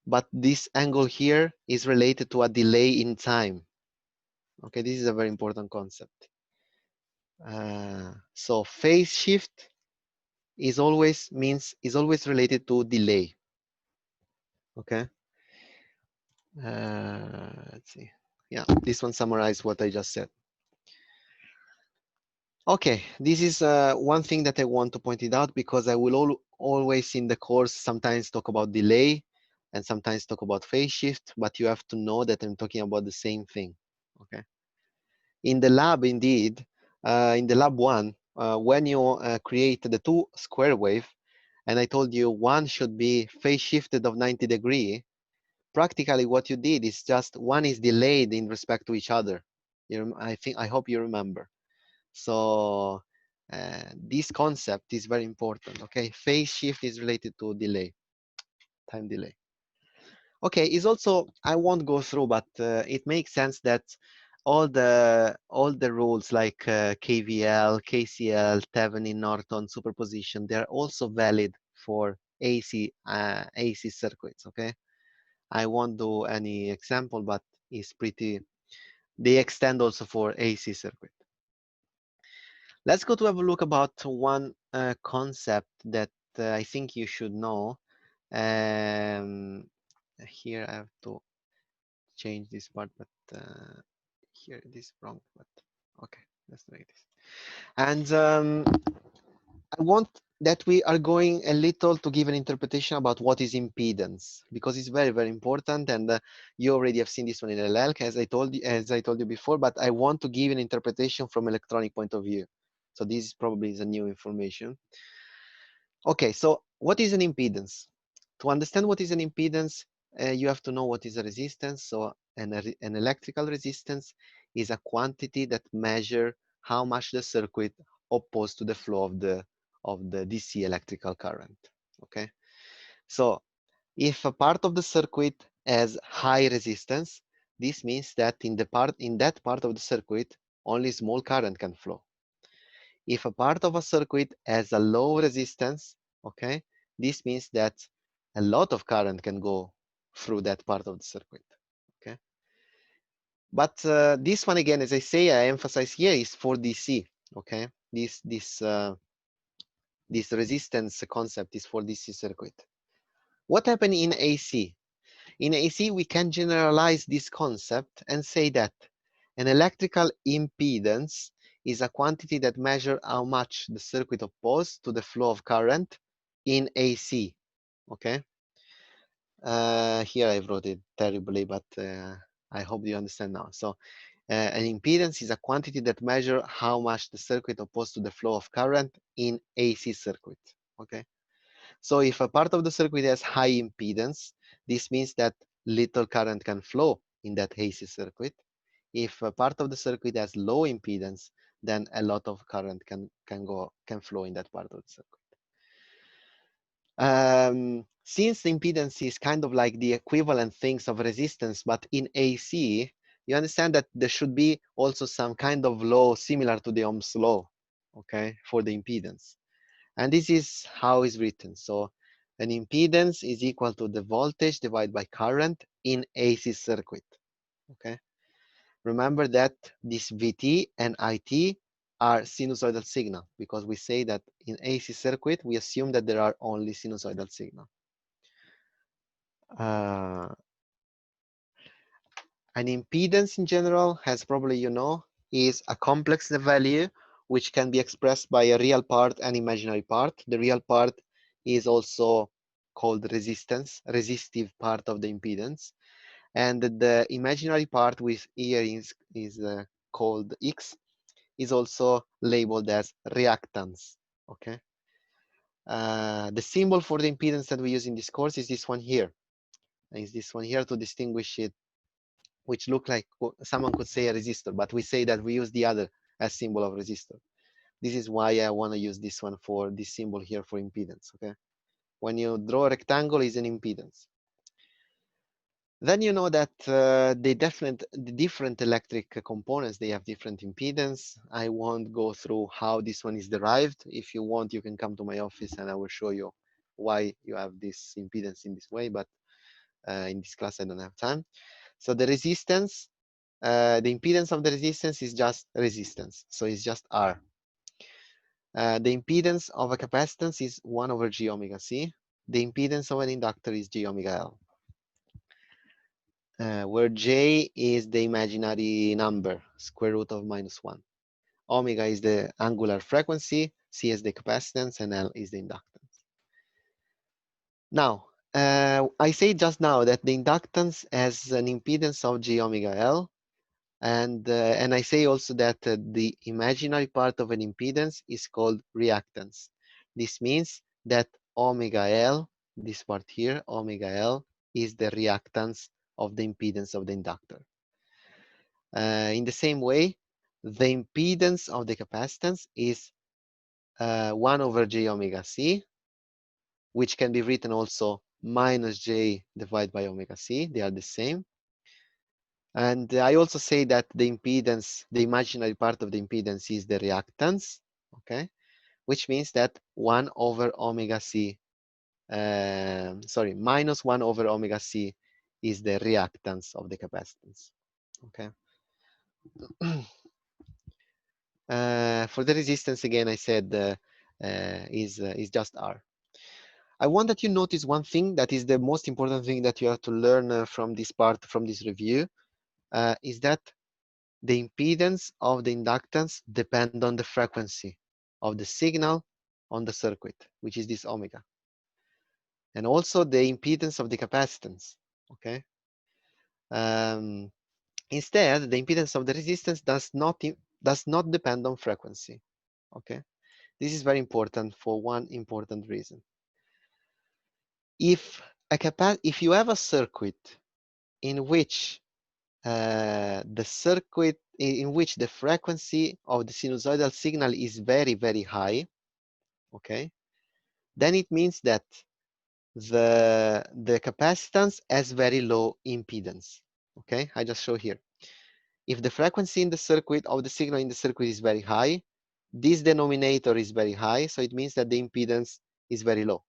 but this angle here is related to a delay in time. Okay, this is a very important concept. So phase shift is always related to delay. Okay. Let's see. Yeah, this one summarizes what I just said. Okay, this is one thing that I want to point it out, because I will always in the course sometimes talk about delay and sometimes talk about phase shift, but you have to know that I'm talking about the same thing. Okay. In the lab, indeed, in the lab 1, when you create the 2 square wave, and I told you one should be phase shifted of 90 degrees, practically what you did is just one is delayed in respect to each other. I hope you remember. So this concept is very important, okay? Phase shift is related to delay, time delay. Okay, is also, I won't go through, but it makes sense that all the rules like KVL, KCL, Thevenin, Norton, superposition, they're also valid for AC circuits. Okay, I won't do any example, but it's pretty. They extend also for AC circuit. Let's go to have a look about one concept that I think you should know. Um, Here I have to change this part, but here it is wrong. But okay, let's make this. And I want that we are going a little to give an interpretation about what is impedance, because it's very, very important. And you already have seen this one in LL, as I told you before, but I want to give an interpretation from electronic point of view. So this probably is a new information. Okay, so what is an impedance? To understand what is an impedance, you have to know what is a resistance. So an electrical resistance is a quantity that measure how much the circuit opposed to the flow of the DC electrical current. Okay, so if a part of the circuit has high resistance, this means that in that part of the circuit only small current can flow. If a part of a circuit has a low resistance, okay, this means that a lot of current can go through that part of the circuit. Okay, but this one again, as I say, I emphasize here is for DC. Okay, this resistance concept is for DC circuit. What happened in AC? In AC, we can generalize this concept and say that an electrical impedance is a quantity that measures how much the circuit opposed to the flow of current in AC. Okay. Here I wrote it terribly, but I hope you understand now. So an impedance is a quantity that measures how much the circuit opposed to the flow of current in AC circuit. Okay. So if a part of the circuit has high impedance, this means that little current can flow in that AC circuit. If a part of the circuit has low impedance, then a lot of current can flow in that part of the circuit. Since the impedance is kind of like the equivalent things of resistance, but in AC, you understand that there should be also some kind of law similar to the Ohm's law, okay, for the impedance. And this is how it's written. So an impedance is equal to the voltage divided by current in AC circuit. Okay. Remember that this VT and IT are sinusoidal signal, because we say that in AC circuit, we assume that there are only sinusoidal signal. Uh, an impedance in general, as probably you know, is a complex value which can be expressed by a real part and imaginary part. The real part is also called resistance, resistive part of the impedance. And the imaginary part, which here is called X, is also labeled as reactance. Okay. The symbol for the impedance that we use in this course is this one here. Is this one here to distinguish it, which look like someone could say a resistor, but we say that we use the other as symbol of resistor. This is why I want to use this one for this symbol here for impedance. Okay. When you draw a rectangle, is an impedance. Then you know that the different electric components, they have different impedance. I won't go through how this one is derived. If you want, you can come to my office and I will show you why you have this impedance in this way, but in this class I don't have time. So the resistance, the impedance of the resistance is just resistance. So it's just R. The impedance of a capacitance is 1 over G omega C. The impedance of an inductor is G omega L. Where J is the imaginary number, square root of -1. Omega is the angular frequency, C is the capacitance, and L is the inductance. Now, I say just now that the inductance has an impedance of J omega L, and I say also that the imaginary part of an impedance is called reactance. This means that omega L, this part here, omega L, is the reactance of the impedance of the inductor. In the same way, the impedance of the capacitance is 1 over J omega C, which can be written also minus J divided by omega C. They are the same. And I also say that the impedance, the imaginary part of the impedance is the reactance, okay? Which means that 1 over omega c, sorry, minus 1 over omega c is the reactance of the capacitance, okay? For the resistance, again, I said is just R. I want that you notice one thing that is the most important thing that you have to learn from this part, from this review, is that the impedance of the inductance depend on the frequency of the signal on the circuit, which is this omega. And also the impedance of the capacitance, okay? Instead, the impedance of the resistance does not depend on frequency, okay? This is very important for one important reason. If you have a circuit in which the frequency of the sinusoidal signal is very, very high, okay, then it means that the capacitance has very low impedance, okay? I just show here. If the frequency in the circuit of the signal in the circuit is very high, this denominator is very high, so it means that the impedance is very low.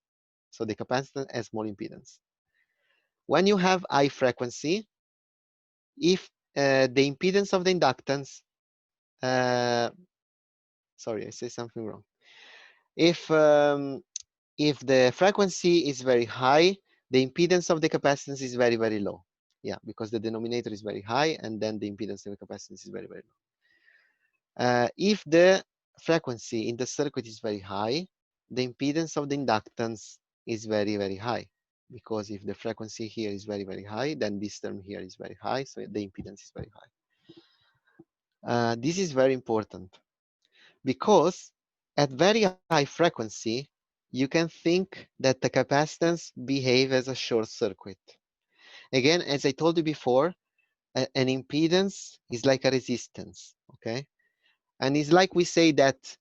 So the capacitance has small impedance. When you have high frequency, if the impedance of the inductance, sorry, I say something wrong. If the frequency is very high, the impedance of the capacitance is very, very low. Yeah, because the denominator is very high, and then the impedance of the capacitance is very, very low. If the frequency in the circuit is very high, the impedance of the inductance is very, very high. Because if the frequency here is very, very high, then this term here is very high, so the impedance is very high. This is very important because at very high frequency, you can think that the capacitance behave as a short circuit. Again, as I told you before, an impedance is like a resistance, okay? And it's like we say that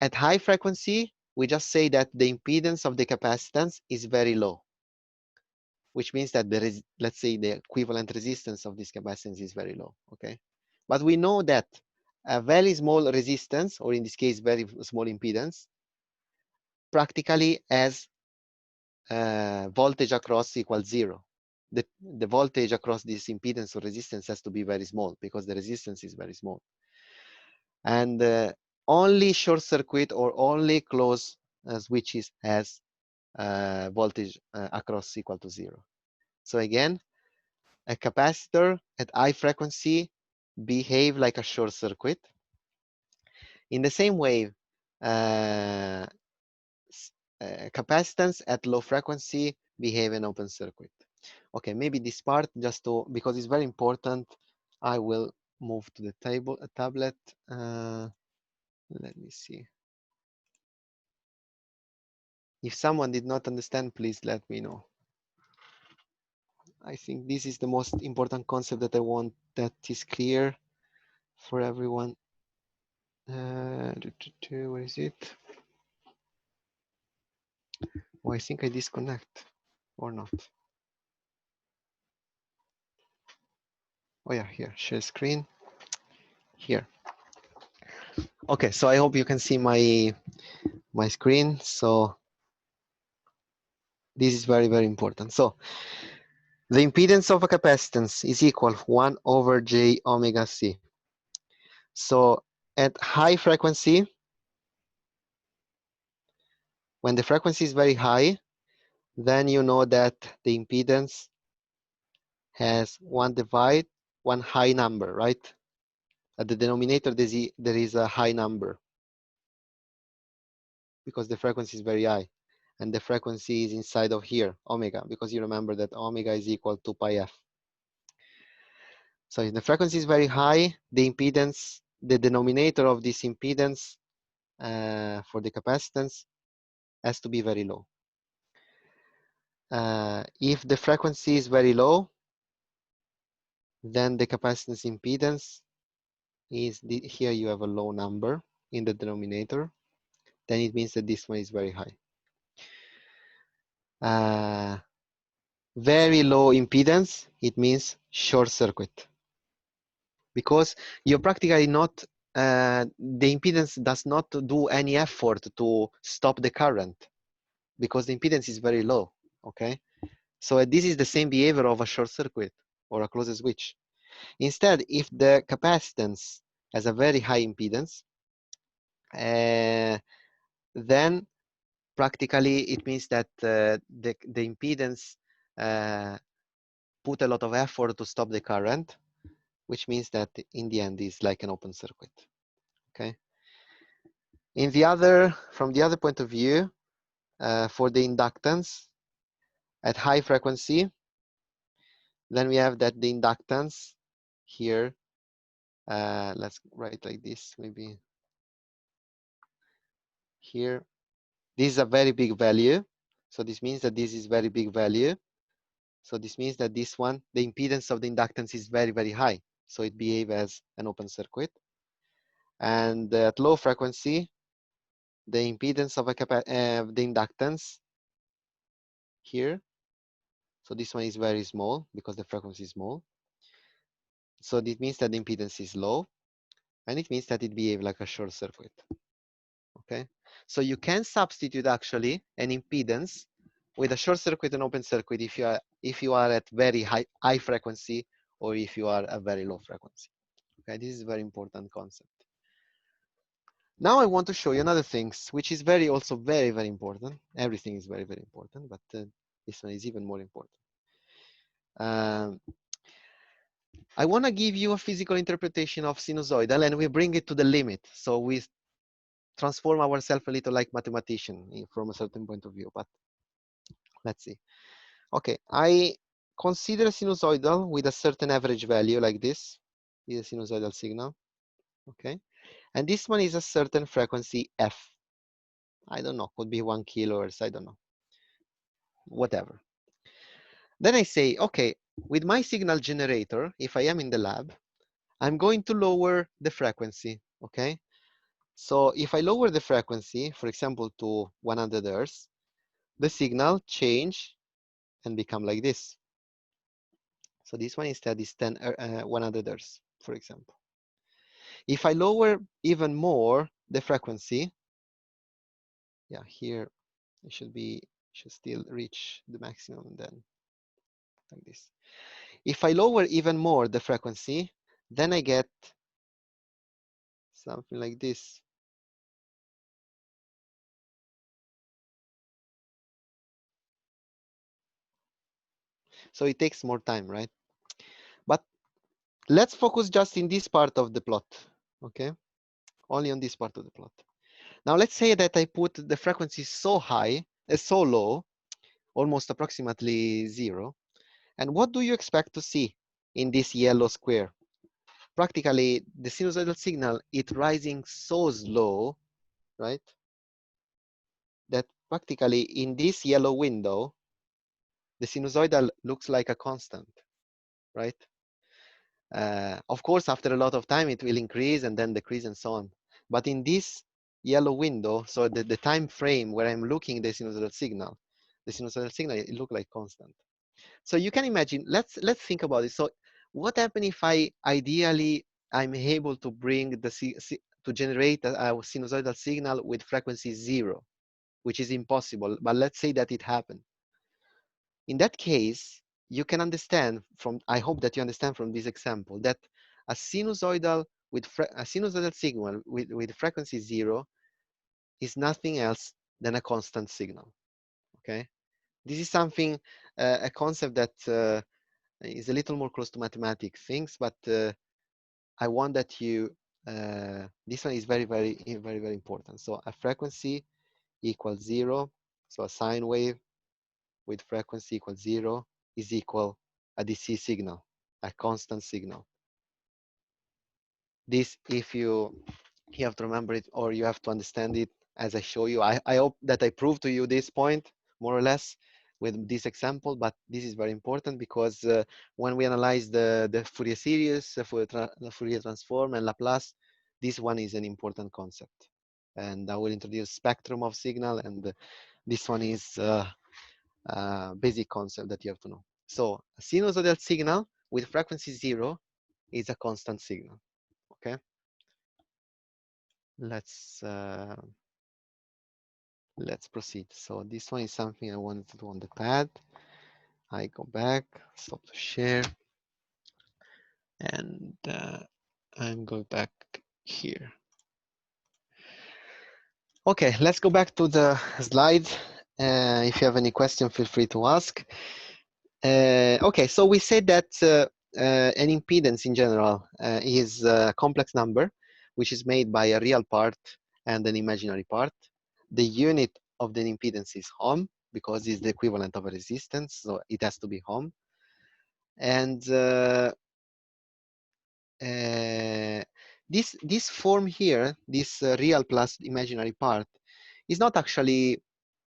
at high frequency, we just say that the impedance of the capacitance is very low, which means that let's say the equivalent resistance of this capacitance is very low, okay? But we know that a very small resistance, or in this case, very small impedance, practically has voltage across equals 0. The voltage across this impedance or resistance has to be very small because the resistance is very small. And only short circuit or only closed switches has voltage across equal to 0. So again, a capacitor at high frequency behave like a short circuit. In the same way, capacitance at low frequency behave an open circuit. Okay, maybe this part just to, because it's very important, I will move to the tablet. Let me see. If someone did not understand, please let me know. I think this is the most important concept that I want that is clear for everyone. Where is it? Oh, I think I disconnect or not. Oh yeah, here, share screen, here. Okay, so I hope you can see my screen. So this is very, very important. So the impedance of a capacitance is equal 1 over j omega c. So at high frequency, when the frequency is very high, then you know that the impedance has one high number, right? At the denominator, there is a high number because the frequency is very high. And the frequency is inside of here, omega, because you remember that omega is equal to pi f. So if the frequency is very high, the impedance, the denominator of this impedance for the capacitance has to be very low. If the frequency is very low, then the capacitance impedance is, here you have a low number in the denominator, then it means that this one is very high. Very low impedance, it means short circuit. because you're practically not, the impedance does not do any effort to stop the current because the impedance is very low, okay? So this is the same behavior of a short circuit or a closed switch. Instead, if the capacitance has a very high impedance, then practically it means that the impedance put a lot of effort to stop the current, which means that in the end is like an open circuit, okay? From the other point of view, for the inductance at high frequency, then we have that the inductance here, let's write like this, maybe here. This is a very big value. So this means that this is very big value. So this means that this one, the impedance of the inductance is very, very high. So it behaves as an open circuit. And at low frequency, the impedance of the inductance here. So this one is very small because the frequency is small. So this means that the impedance is low, and it means that it behaves like a short circuit. Okay, so you can substitute actually an impedance with a short circuit and open circuit if you are at very high frequency or if you are a very low frequency. Okay, this is a very important concept. Now I want to show you another things which is also very, very important. Everything is very, very important, but this one is even more important. I want to give you a physical interpretation of sinusoidal, and we bring it to the limit. So we transform ourselves a little like mathematician from a certain point of view, but let's see. Okay, I consider a sinusoidal with a certain average value like this. This is a sinusoidal signal, okay? And this one is a certain frequency f. I don't know, could be 1 kilohertz, I don't know, whatever. Then I say, okay, with my signal generator, if I am in the lab, I'm going to lower the frequency, okay? So if I lower the frequency, for example, to 100 Hz, the signal change and become like this. So this one instead is 100 Hz, for example. If I lower even more the frequency, yeah, here it should still reach the maximum then, like this. If I lower even more the frequency, then I get something like this. So it takes more time, right? But let's focus just in this part of the plot, okay? Only on this part of the plot. Now let's say that I put the frequency so high, so low, almost approximately 0. And what do you expect to see in this yellow square? Practically, the sinusoidal signal is rising so slow, right? That practically in this yellow window, the sinusoidal looks like a constant, right? Of course, after a lot of time, it will increase and then decrease and so on. But in this yellow window, so the time frame where I'm looking the sinusoidal signal, it looks like constant. So you can imagine, let's think about it. So what happens if I'm able to bring to generate a sinusoidal signal with frequency 0, which is impossible, but let's say that it happened. In that case, you can understand I hope that you understand from this example that a sinusoidal signal with frequency 0 is nothing else than a constant signal, okay? This is something, a concept that is a little more close to mathematics things, but I want that this one is very, very, very, very important. So a frequency equals 0. So a sine wave with frequency equals 0 is equal a DC signal, a constant signal. This, if you have to remember it or you have to understand it as I show you. I hope that I prove to you this point more or less with this example, but this is very important because when we analyze the Fourier series, the Fourier transform and Laplace, this one is an important concept. And I will introduce spectrum of signal, and this one is a basic concept that you have to know. So a sinusoidal signal with frequency 0 is a constant signal. Okay, let's proceed. So this one is something I wanted to do on the pad. I go back, stop the share, and I'm going back here. Okay, let's go back to the slide. If you have any question, feel free to ask. Okay, so we said that an impedance in general is a complex number, which is made by a real part and an imaginary part. The unit of the impedance is ohm, because it's the equivalent of a resistance, so it has to be ohm. And this form here, this real plus imaginary part, is not actually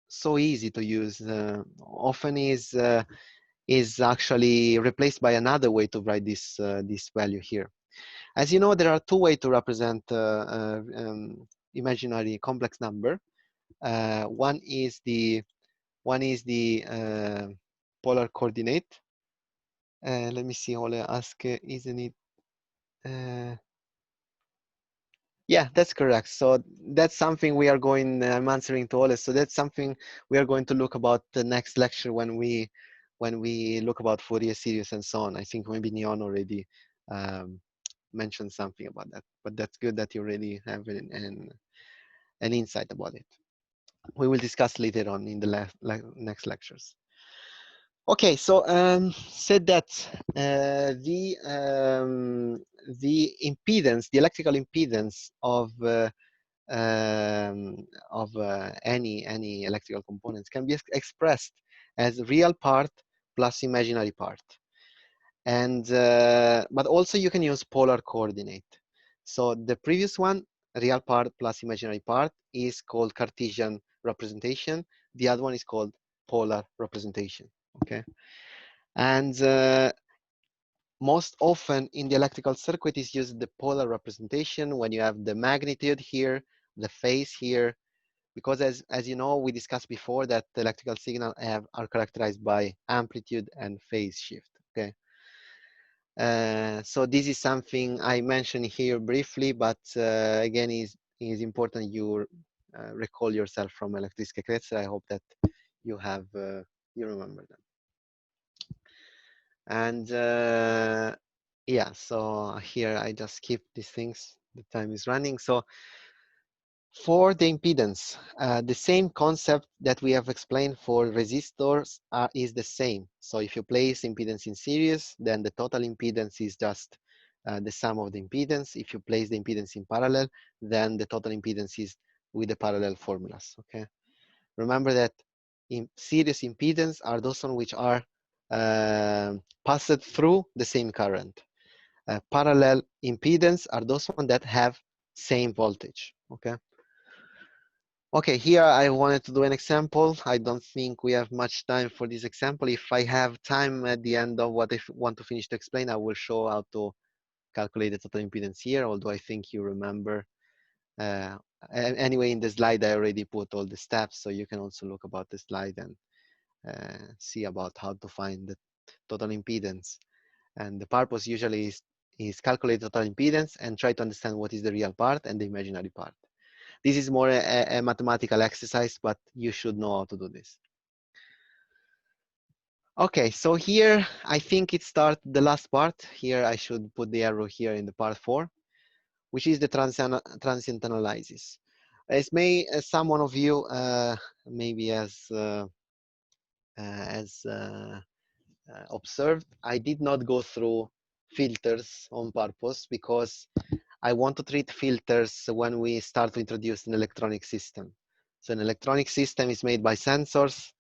so easy to use. Often is actually replaced by another way to write this value here. As you know, there are two ways to represent imaginary complex number. One is the polar coordinate. Let me see. Ole ask, isn't it? Yeah, that's correct. So that's something we are going. I'm answering to Ole. So that's something we are going to look about the next lecture when we look about Fourier series and so on. I think maybe Neon already mentioned something about that. But that's good that you already have an insight about it. We will discuss later on in the next lectures. Okay, so said that the impedance, the electrical impedance of any electrical components can be expressed as real part plus imaginary part, and but also you can use polar coordinate. So the previous one, real part plus imaginary part, is called Cartesian representation. The other one is called polar representation. Okay, and most often in the electrical circuit is used the polar representation when you have the magnitude here, the phase here, because as you know, we discussed before that the electrical signal are characterized by amplitude and phase shift. Okay, so this is something I mentioned here briefly, but again, is important you recall yourself from electrical Kretzer. I hope that you have you remember them. And yeah, so here I just skip these things. The time is running. So for the impedance, the same concept that we have explained for resistors is the same. So if you place impedance in series, then the total impedance is just the sum of the impedance. If you place the impedance in parallel, then the total impedance is with the parallel formulas. Okay. Remember that in series impedance are those on which are passed through the same current. Parallel impedance are those ones that have same voltage. Okay. Okay, here I wanted to do an example. I don't think we have much time for this example. If I have time at the end of what I want to finish to explain, I will show how to calculate the total impedance here, although I think you remember. Anyway, in the slide, I already put all the steps, so you can also look about the slide and see about how to find the total impedance. And the purpose usually is calculate total impedance and try to understand what is the real part and the imaginary part. This is more a mathematical exercise, but you should know how to do this. Okay, so here I think it starts the last part. Here I should put the arrow here in the part 4, which is the transient analysis. As someone of you maybe has observed, I did not go through filters on purpose because I want to treat filters when we start to introduce an electronic system. So an electronic system is made by sensors,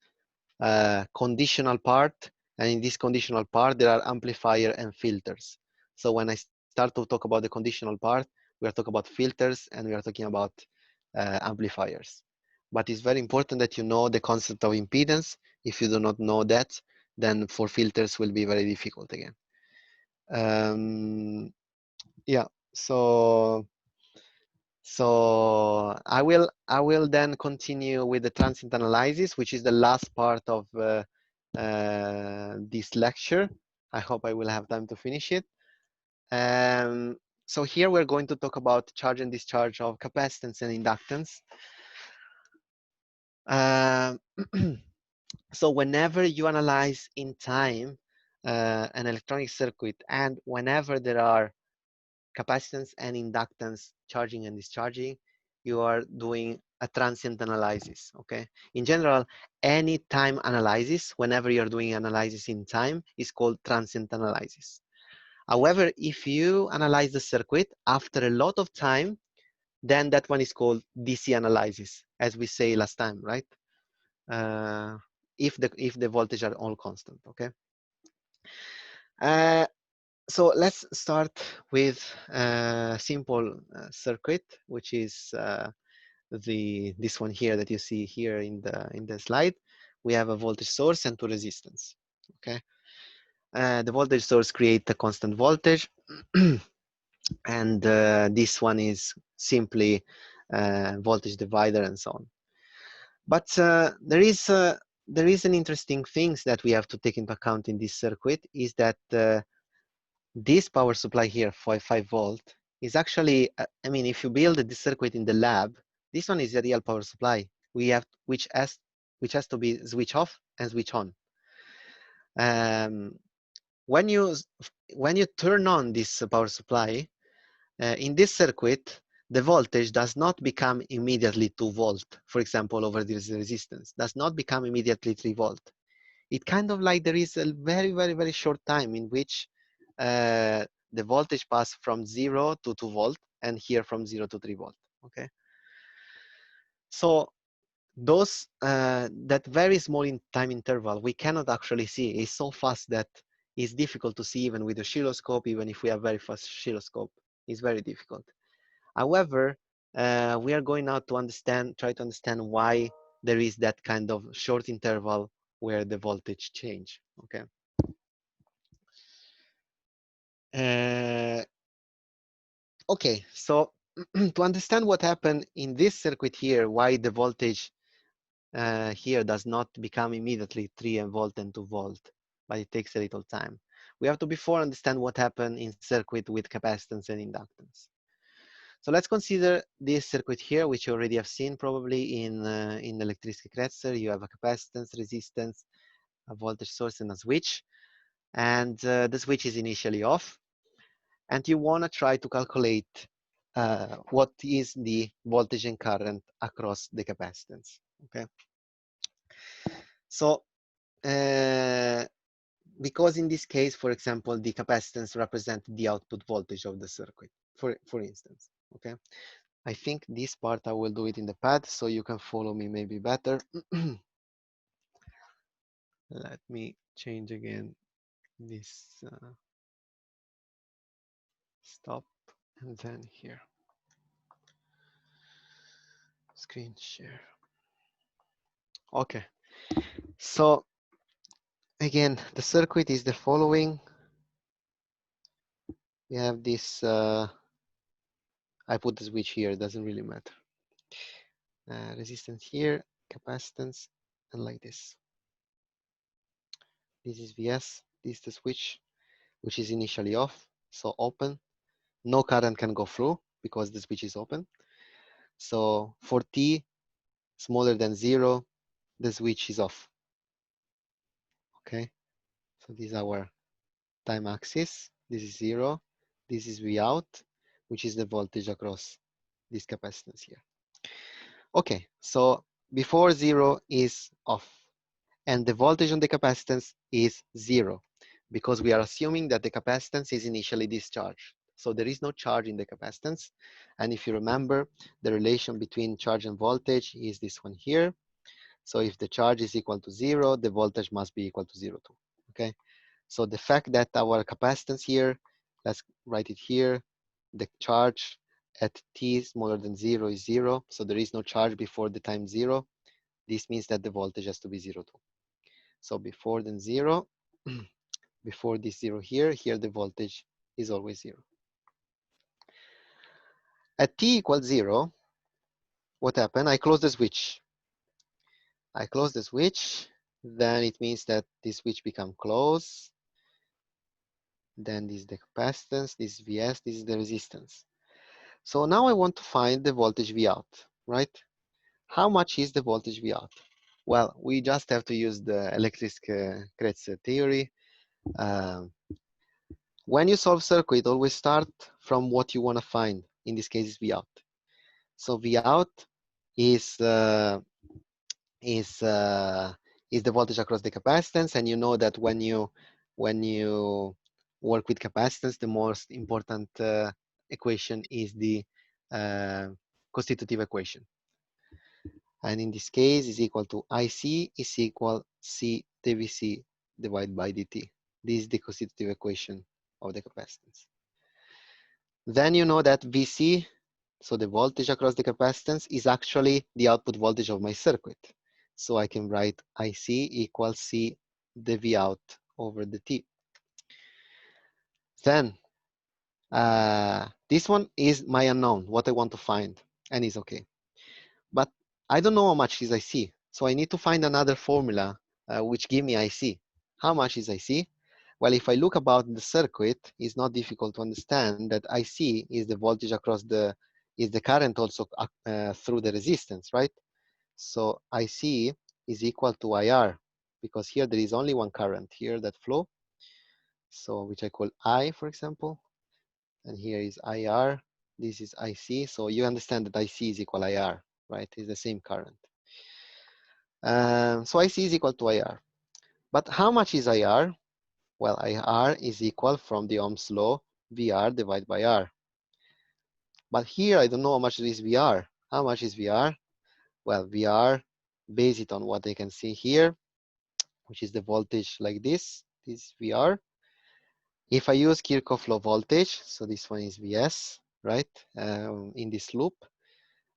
conditional part, and in this conditional part, there are amplifier and filters. So when I start to talk about the conditional part, we are talking about filters and we are talking about amplifiers. But it's very important that you know the concept of impedance. If you do not know that, then for filters will be very difficult again. Yeah, so I will then continue with the transient analysis, which is the last part of this lecture. I hope I will have time to finish it. So here we're going to talk about charge and discharge of capacitance and inductance. Um, so whenever you analyze in time an electronic circuit, and whenever there are capacitance and inductance charging and discharging, you are doing a transient analysis, okay? In general, any time analysis, whenever you're doing analysis in time, is called transient analysis. However, if you analyze the circuit after a lot of time, then that one is called DC analysis, as we say last time, right? If the voltage are all constant, okay? So let's start with a simple circuit, which is this one here that you see here in the slide. We have a voltage source and two resistance. Okay, the voltage source creates a constant voltage, and this one is simply voltage divider and so on. But there is an interesting things that we have to take into account in this circuit, is that this power supply here, 5 volt, is actually, I mean, if you build this circuit in the lab, this one is a real power supply. We have which has to be switch off and switch on. When you turn on this power supply in this circuit, the voltage does not become immediately 2 volt, for example, over this resistance, does not become immediately 3 volt. It kind of like there is a very, very, very short time in which the voltage pass from 0 to 2 volt, and here from 0 to 3 volt. Okay, so those that very small in time interval we cannot actually see. It's so fast that it's difficult to see even with the oscilloscope. Even if we have very fast oscilloscope, it's very difficult. However, we are going now to try to understand why there is that kind of short interval where the voltage change. Okay. Okay, so to understand what happened in this circuit here, why the voltage here does not become immediately 3 volt and 2 volt, but it takes a little time. We have to before understand what happened in circuit with capacitance and inductance. So let's consider this circuit here, which you already have seen probably in electricity Kretzer. You have a capacitance, resistance, a voltage source, and a switch. And the switch is initially off. And you want to try to calculate what is the voltage and current across the capacitance. Okay. So because in this case, for example, the capacitance represents the output voltage of the circuit, for instance. Okay. I think this part I will do it in the pad so you can follow me maybe better. Let me change again this stop, and then here screen share. Okay, so again the circuit is the following. We have this I put the switch here, it doesn't really matter. Resistance here, capacitance, and like this. This is Vs, this is the switch, which is initially off, so open. No current can go through because the switch is open. So for t smaller than 0, the switch is off. Okay, so this is our time axis. This is 0. This is V out, which is the voltage across this capacitance here. Okay, so before 0 is off, and the voltage on the capacitance is 0, because we are assuming that the capacitance is initially discharged. So there is no charge in the capacitance. And if you remember, the relation between charge and voltage is this one here. So if the charge is equal to 0, the voltage must be equal to 0 too. Okay. So the fact that our capacitance here, let's write it here, the charge at t smaller than 0 is 0. So there is no charge before the time 0. This means that the voltage has to be 0 too. So before then 0, before this 0 here the voltage is always 0. At t equals 0, what happened? I close the switch. I close the switch, then it means that this switch becomes closed. Then this is the capacitance, this is Vs, this is the resistance. So now I want to find the voltage V out, right? How much is the voltage V out? Well, we just have to use the Elektrisk theory. Um, when you solve circuit, always start from what you want to find. In this case, it's V out. So V out is uh, is uh, is the voltage across the capacitance, and you know that when you work with capacitance, the most important equation is the uh, constitutive equation, and in this case is equal to IC is equal C dVc divided by dt. This is the constitutive equation of the capacitance. Then you know that Vc, so the voltage across the capacitance, is actually the output voltage of my circuit. So I can write IC equals C dV out over dt. Then this one is my unknown, what I want to find, and is okay. But I don't know how much is IC. So I need to find another formula which give me IC. How much is IC? Well, if I look about the circuit, it's not difficult to understand that IC is the voltage across is the current also through the resistance, right? So IC is equal to IR, because here there is only one current here that flow. So which I call I, for example, and here is IR, this is IC. So you understand that IC is equal IR, right? It's the same current. So IC is equal to IR. But how much is IR? Well, IR is equal from the Ohm's law, VR divided by R. But here I don't know how much is VR. How much is VR? Well, VR, based on what I can see here, which is the voltage like this VR. If I use Kirchhoff law voltage, so this one is Vs, right, in this loop,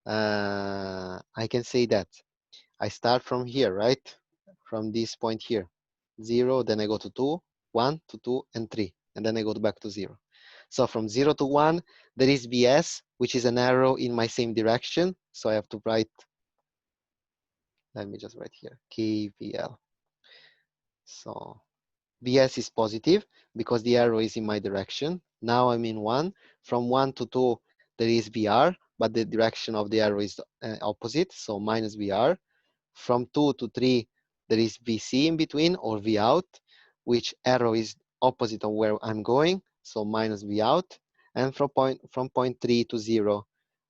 I can say that I start from here, right, from this point here, 0, then I go to 2, 1 to 2, and 3, and then I go back to 0. So from 0 to 1, there is Vs, which is an arrow in my same direction. So I have to write, let me just write here, KVL. So Vs is positive because the arrow is in my direction. Now I'm in 1. From 1 to 2, there is Vr, but the direction of the arrow is opposite, so minus Vr. From 2 to 3, there is Vc in between, or V out, which arrow is opposite of where I'm going, so minus V out. And from point 3 to 0,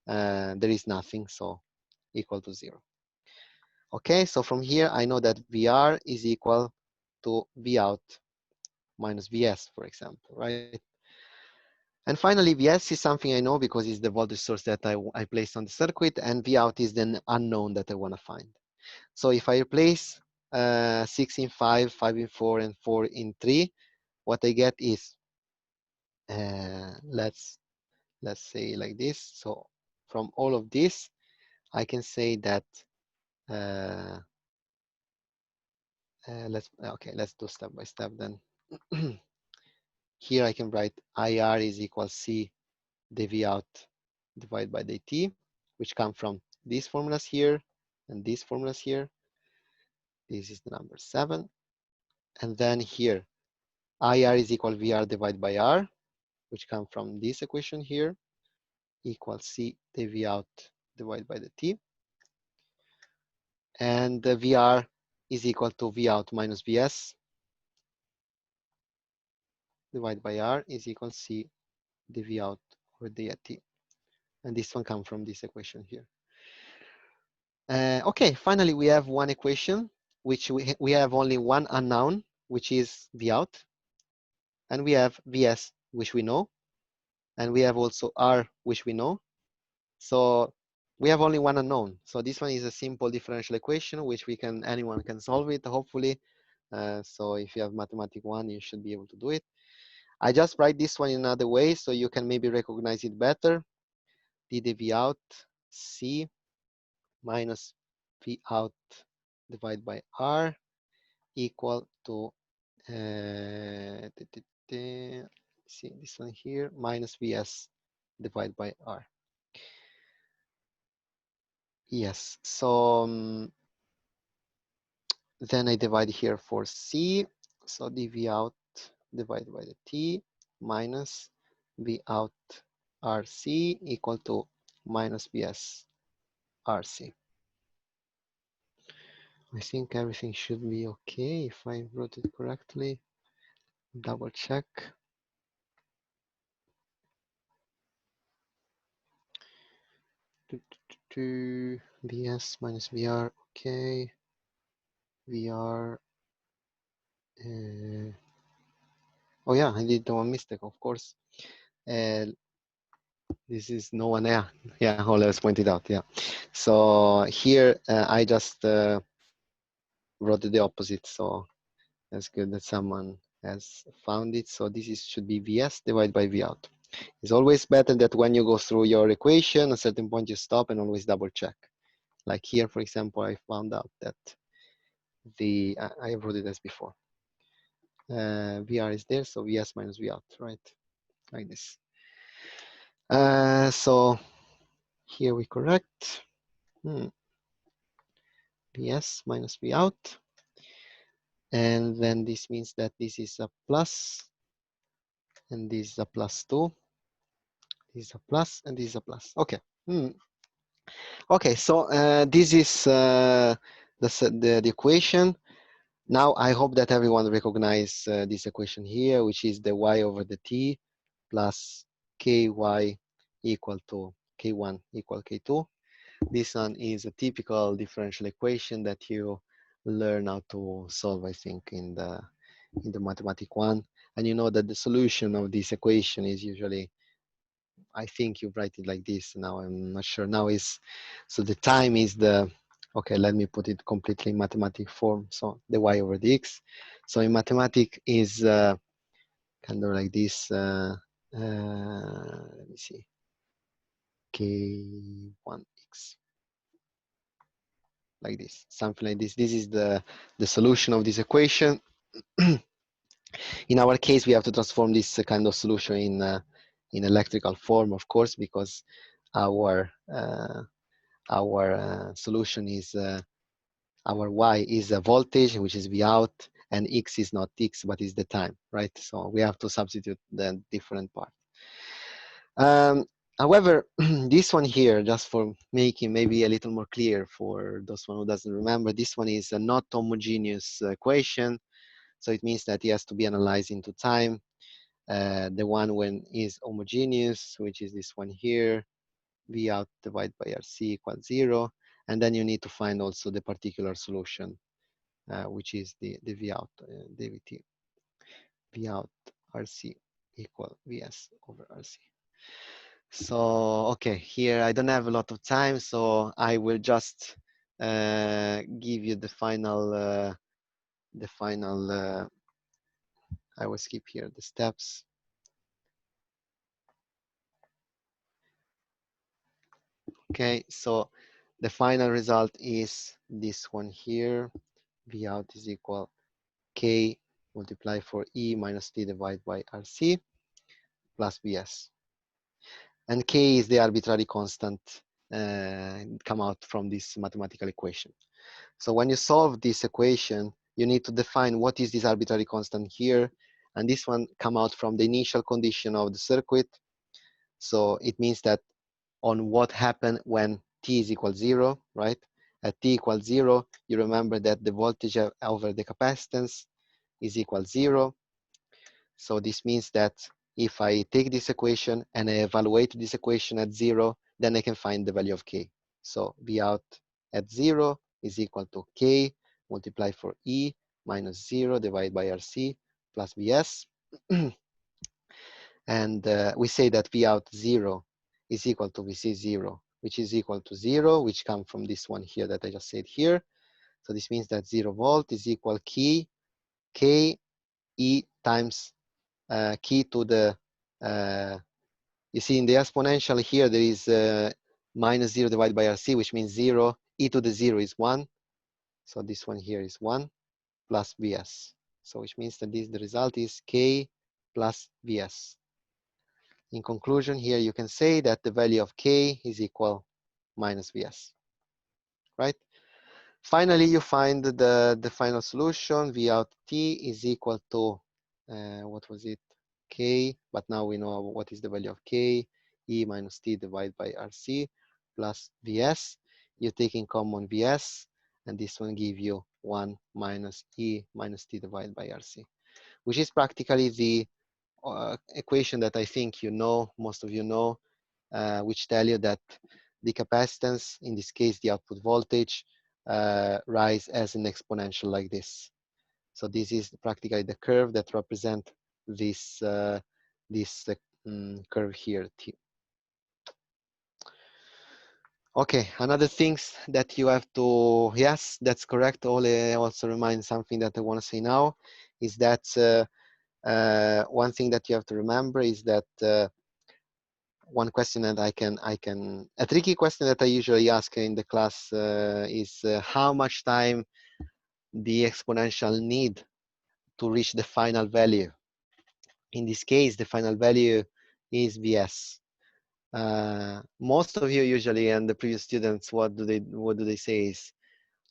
there is nothing, so equal to 0. Okay, so from here, I know that Vr is equal to V out minus Vs, for example, right? And finally, Vs is something I know because it's the voltage source that I placed on the circuit, and V out is the unknown that I want to find. So if I replace 6 in 5, 5 in 4, and 4 in 3, what I get is, let's say like this. So from all of this, I can say that, let's do step by step then. Here I can write IR is equal C dV out divided by dt, which come from these formulas here and these formulas here. This is the number 7. And then here, IR is equal VR divided by R, which come from this equation here, equals C dV out divided by the T. And the VR is equal to V out minus Vs divided by R is equal to C dV out over dt. And this one comes from this equation here. Okay, finally, we have one equation, which we have only one unknown, which is V out. And we have Vs, which we know. And we have also R, which we know. So we have only one unknown. So this one is a simple differential equation, which anyone can solve it, hopefully. So if you have mathematics 1, you should be able to do it. I just write this one in another way, so you can maybe recognize it better. D dV out C minus V out divided by R equal to, see this one here, minus Vs divided by R. Yes, so then I divide here for C, so dV out divided by the T minus V out RC equal to minus VS RC. I think everything should be okay if I wrote it correctly. Double check. VS minus VR, okay. VR. Oh yeah, I did one mistake, of course. This is no one, yeah, Oliver's pointed out, yeah. So here I just wrote the opposite, so that's good that someone has found it. So this is, should be VS divided by V out. It's always better that when you go through your equation, at a certain point you stop and always double check. Like here, for example, I found out that I wrote it as before. VR is there, so VS minus V out, right? Like this. So here we correct. VS minus V out. And then this means that this is a plus, and this is a plus 2. This is a plus, and this is a plus. Okay. Okay, so this is the equation. Now I hope that everyone recognize this equation here, which is the y over the t plus ky equal to k1 equal k2. This one is a typical differential equation that you learn how to solve, I think, in the mathematics one. And you know that the solution of this equation is usually, I think you write it like this. Now I'm not sure. Now is, so the time is the, okay, let me put it completely in mathematical form. So the y over the x. So in mathematics is kind of like this. Let me see. K1x. Like this, something like this. This is the solution of this equation. In our case, we have to transform this kind of solution in electrical form, of course, because our solution is our y is a voltage, which is V out, and x is not x, but is the time, right? So we have to substitute the different part. However, this one here, just for making maybe a little more clear for those one who doesn't remember, this one is a not homogeneous equation. So it means that it has to be analyzed into time. The one when is homogeneous, which is this one here, V out divided by RC equals 0. And then you need to find also the particular solution, which is the V out, dVt. V out RC equal Vs over RC. So, okay, here I don't have a lot of time, so I will just give you the final, I will skip here the steps. Okay, so the final result is this one here. V out is equal K multiply for E minus T divided by RC plus Vs. And K is the arbitrary constant come out from this mathematical equation. So when you solve this equation, you need to define what is this arbitrary constant here. And this one come out from the initial condition of the circuit. So it means that on what happened when t is equal 0, right? At t equals 0, you remember that the voltage over the capacitance is equal 0. So this means that if I take this equation and I evaluate this equation at 0, then I can find the value of k. So V out at 0 is equal to k multiply for E minus 0 divided by RC plus Vs. And we say that V out 0 is equal to VC 0, which is equal to 0, which comes from this one here that I just said here. So this means that 0 volt is equal K E times key to the, you see in the exponential here, there is minus 0 divided by RC, which means 0. E to the 0 is 1. So this one here is 1 plus Vs. So which means that the result is K plus Vs. In conclusion, here you can say that the value of K is equal minus Vs, right? Finally, you find the final solution. V out T is equal to, what was it? K, but now we know what is the value of K, E minus T divided by RC plus Vs. You take in common Vs, and this one give you 1 minus E minus T divided by RC, which is practically the equation that I think you know, most of you know, which tell you that the capacitance, in this case the output voltage, rise as an exponential like this. So this is practically the curve that represent this curve here. Okay, another things that you have to, yes, that's correct. Ole also remind something that I want to say now is that one thing that you have to remember is that one question that a tricky question that I usually ask in the class is how much time the exponential need to reach the final value. In this case, the final value is Vs. Most of you usually, and the previous students, what do they say is,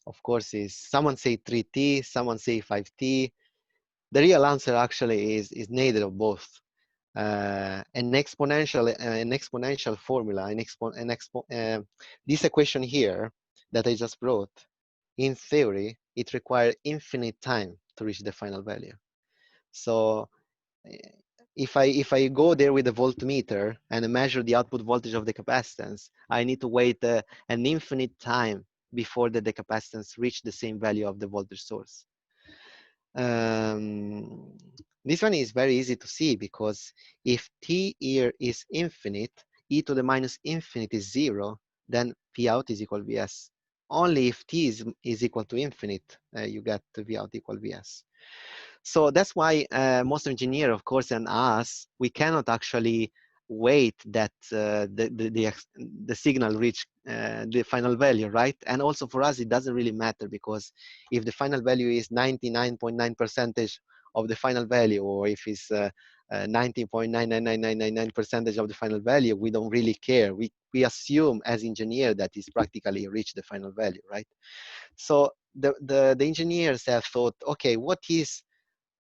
of course, is someone say 3t, someone say 5t. The real answer actually is neither of both. An exponential formula, this equation here that I just wrote, in theory, it requires infinite time to reach the final value. So if I go there with a voltmeter and measure the output voltage of the capacitance, I need to wait an infinite time before the capacitance reach the same value of the voltage source. This one is very easy to see because if t here is infinite, e to the minus infinite is 0, then V out is equal Vs. Only if t is equal to infinite, you get V out equal Vs. So that's why most engineers, of course, and us, we cannot actually wait that the signal reach the final value, right? And also for us, it doesn't really matter because if the final value is 99.9% of the final value, or if it's 90.99999% of the final value, we don't really care. We assume as engineer that it's practically reached the final value, right? So the engineers have thought, okay, what is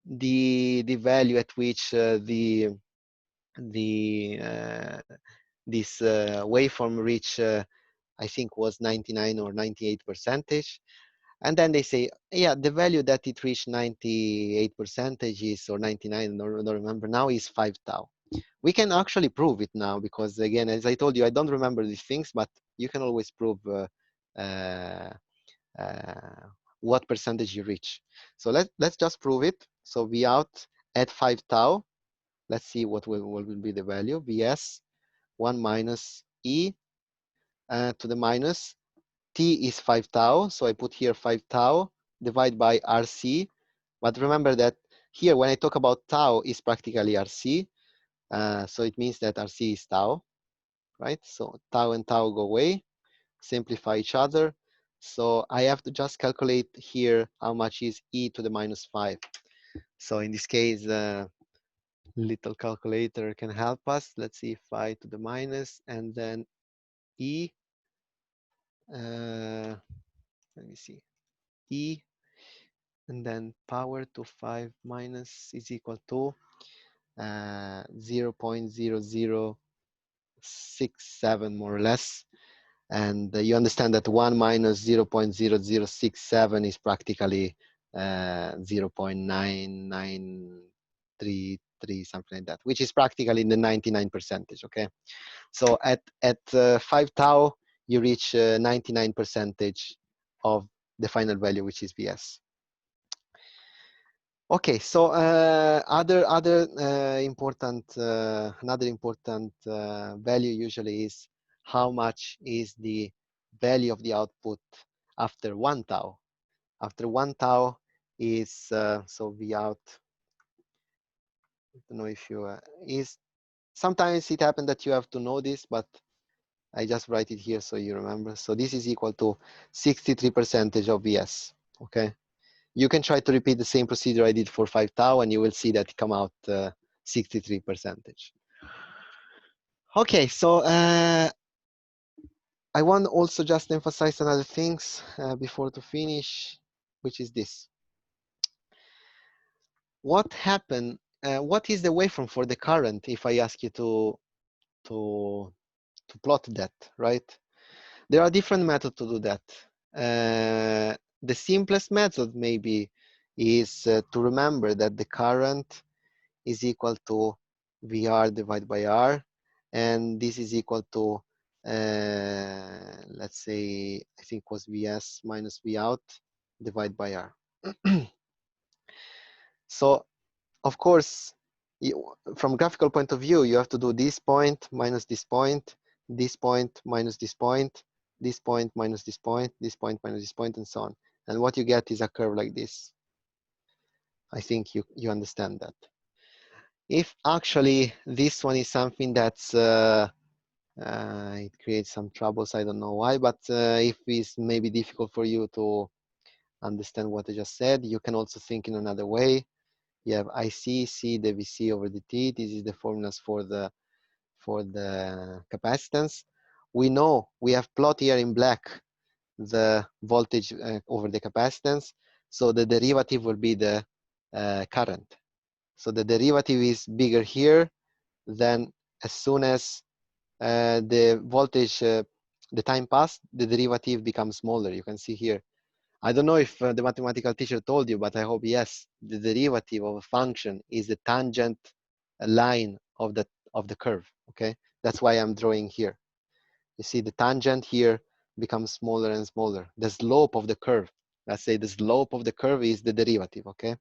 the value at which this waveform reach I think was 99 or 98%, and then they say, yeah, the value that it reached 98% is, or 99, I don't remember now, is 5 tau. We can actually prove it now because, again, as I told you, I don't remember these things, but you can always prove what percentage you reach. So let's just prove it. So V out at 5 tau. Let's see what will be the value. Vs 1 minus E to the minus. T is 5 tau. So I put here 5 tau divided by RC. But remember that here, when I talk about tau, is practically RC. So it means that RC is tau, right? So tau and tau go away, simplify each other. So I have to just calculate here how much is E to the minus 5. So in this case, little calculator can help us. Let's see, 5 to the minus, and then E, let me see, E, and then power to 5 minus is equal to 0.0067 more or less. And you understand that 1 minus 0.0067 is practically 0.9933, something like that, which is practically in the 99%, okay? So at 5 tau, you reach 99% of the final value, which is Vs. Okay, so another important value usually is how much is the value of the output after 1 tau. After 1 tau is so V out. I don't know if you is. Sometimes it happens that you have to know this, but I just write it here so you remember. So this is equal to 63% of Vs. Okay. You can try to repeat the same procedure I did for 5 tau, and you will see that it come out 63%. Okay, so I want also just emphasize another things before to finish, which is this. What happened what is the waveform for the current if I ask you to plot that, right? There are different methods to do that. The simplest method maybe is to remember that the current is equal to VR divided by R, and this is equal to, let's say, I think it was VS minus V out divided by R. So, of course, from graphical point of view, you have to do this point minus this point minus this point, this point minus this point, this point minus this point, and so on. And what you get is a curve like this. I think you understand that. If actually this one is something that's, it creates some troubles, I don't know why, but if it's maybe difficult for you to understand what I just said, you can also think in another way. You have IC, C, the VC over dt. This is the formulas for the capacitance. We know we have plot here in black the voltage over the capacitance. So the derivative will be the current. So the derivative is bigger here than as soon as the voltage, the time passed, the derivative becomes smaller. You can see here. I don't know if the mathematical teacher told you, but I hope yes. The derivative of a function is the tangent line of the curve. Okay, that's why I'm drawing here. You see the tangent here becomes smaller and smaller. The slope of the curve. Let's say the slope of the curve is the derivative. Okay,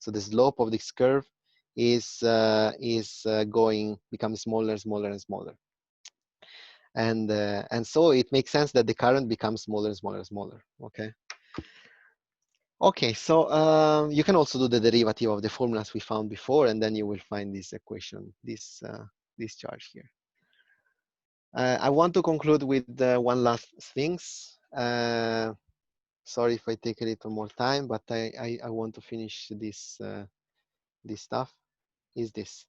so the slope of this curve is becomes smaller, smaller, and smaller. And so it makes sense that the current becomes smaller and smaller and smaller. Okay. Okay, so you can also do the derivative of the formulas we found before, and then you will find this equation, this charge here. I want to conclude with one last things. Sorry if I take a little more time, but I want to finish this this stuff. Is this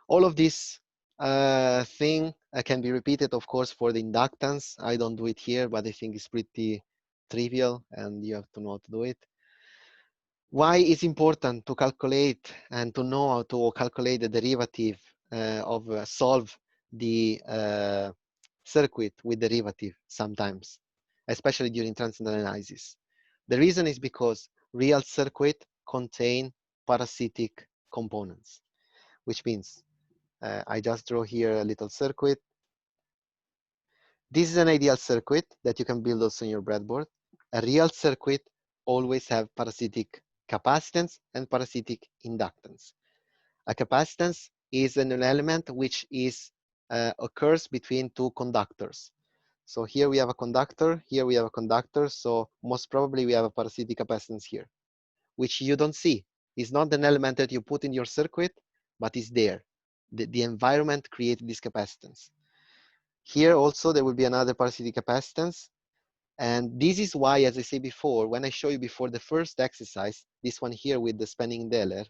all of this thing can be repeated, of course, for the inductance. I don't do it here, but I think it's pretty trivial, and you have to know how to do it. Why it's important to calculate and to know how to calculate the derivative of solve the circuit with derivative sometimes, especially during transient analysis. The reason is because real circuit contain parasitic components, which means I just draw here a little circuit. This is an ideal circuit that you can build also in your breadboard. A real circuit always have parasitic capacitance and parasitic inductance. A capacitance is an element which is occurs between two conductors. So here we have a conductor, here we have a conductor, so most probably we have a parasitic capacitance here, which you don't see. It's not an element that you put in your circuit, but it's there. The environment created this capacitance. Here also there will be another parasitic capacitance. And this is why, as I said before, when I show you before the first exercise, this one here with the spanning Deller,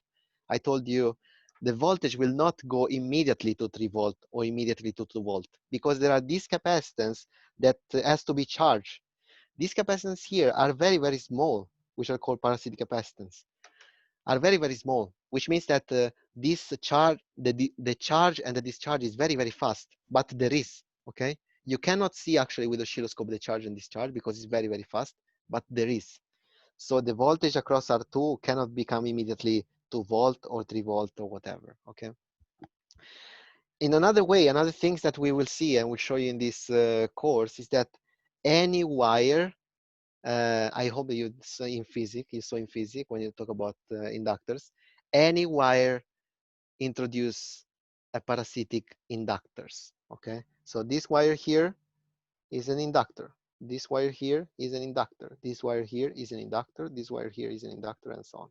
I told you the voltage will not go immediately to 3 volt or immediately to 2 volt, because there are these capacitance that has to be charged. These capacitance here are very, very small, which are called parasitic capacitance, are very, very small, which means that this charge, the charge and the discharge is very, very fast, but there is, okay? You cannot see actually with oscilloscope the charge and discharge because it's very, very fast, but there is. So the voltage across R2 cannot become immediately 2 volt or 3 volt or whatever, okay? In another way, another things that we will see and we'll show you in this course is that any wire, I hope that you saw in physics when you talk about inductors, any wire introduce a parasitic inductors, okay? So this wire here is an inductor. This wire here is an inductor. This wire here is an inductor. This wire here is an inductor, and so on.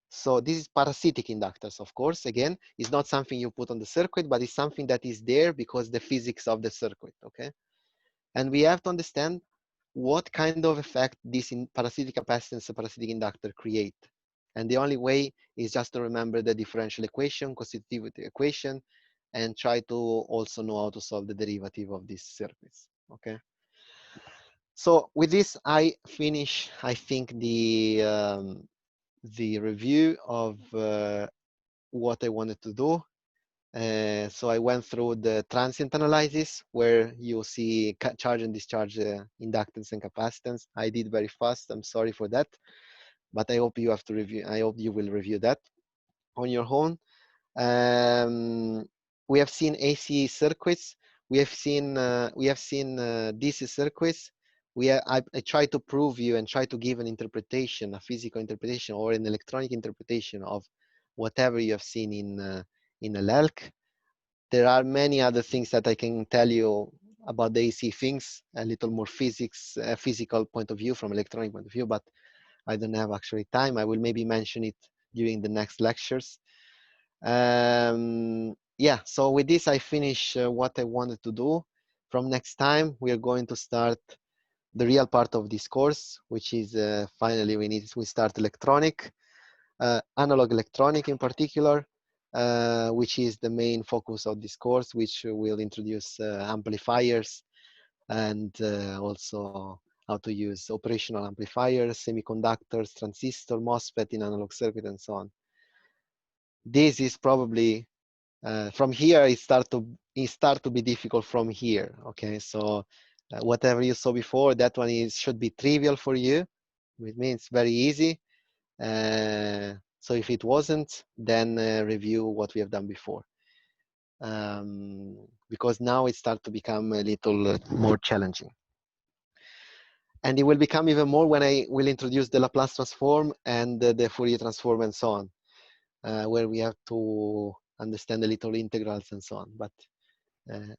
So this is parasitic inductors, of course. Again, it's not something you put on the circuit, but it's something that is there because the physics of the circuit, okay? And we have to understand what kind of effect this in parasitic capacitance and parasitic inductor create. And the only way is just to remember the differential equation, constitutivity equation, and try to also know how to solve the derivative of these circuits, okay? So with this, I finish, I think, the review of what I wanted to do. So I went through the transient analysis where you see charge and discharge inductance and capacitance. I did very fast. I'm sorry for that, but I hope you have to review. I hope you will review that on your own. We have seen AC circuits. We have seen DC circuits. I try to prove you and try to give an interpretation, a physical interpretation or an electronic interpretation of whatever you have seen in a LELC. There are many other things that I can tell you about the AC things, a little more physical point of view from electronic point of view, but I don't have actually time. I will maybe mention it during the next lectures. Yeah, so with this, I finish what I wanted to do. From next time, we are going to start the real part of this course, which is finally we start electronic, analog electronic in particular, which is the main focus of this course, which will introduce amplifiers and also how to use operational amplifiers, semiconductors, transistor, MOSFET in analog circuit, and so on. This is probably from here it start to be difficult from here. Okay, so whatever you saw before, that one should be trivial for you. It means very easy. So if it wasn't, then review what we have done before, because now it starts to become a little more challenging. And it will become even more when I will introduce the Laplace transform and the Fourier transform and so on, where we have to understand the little integrals and so on. But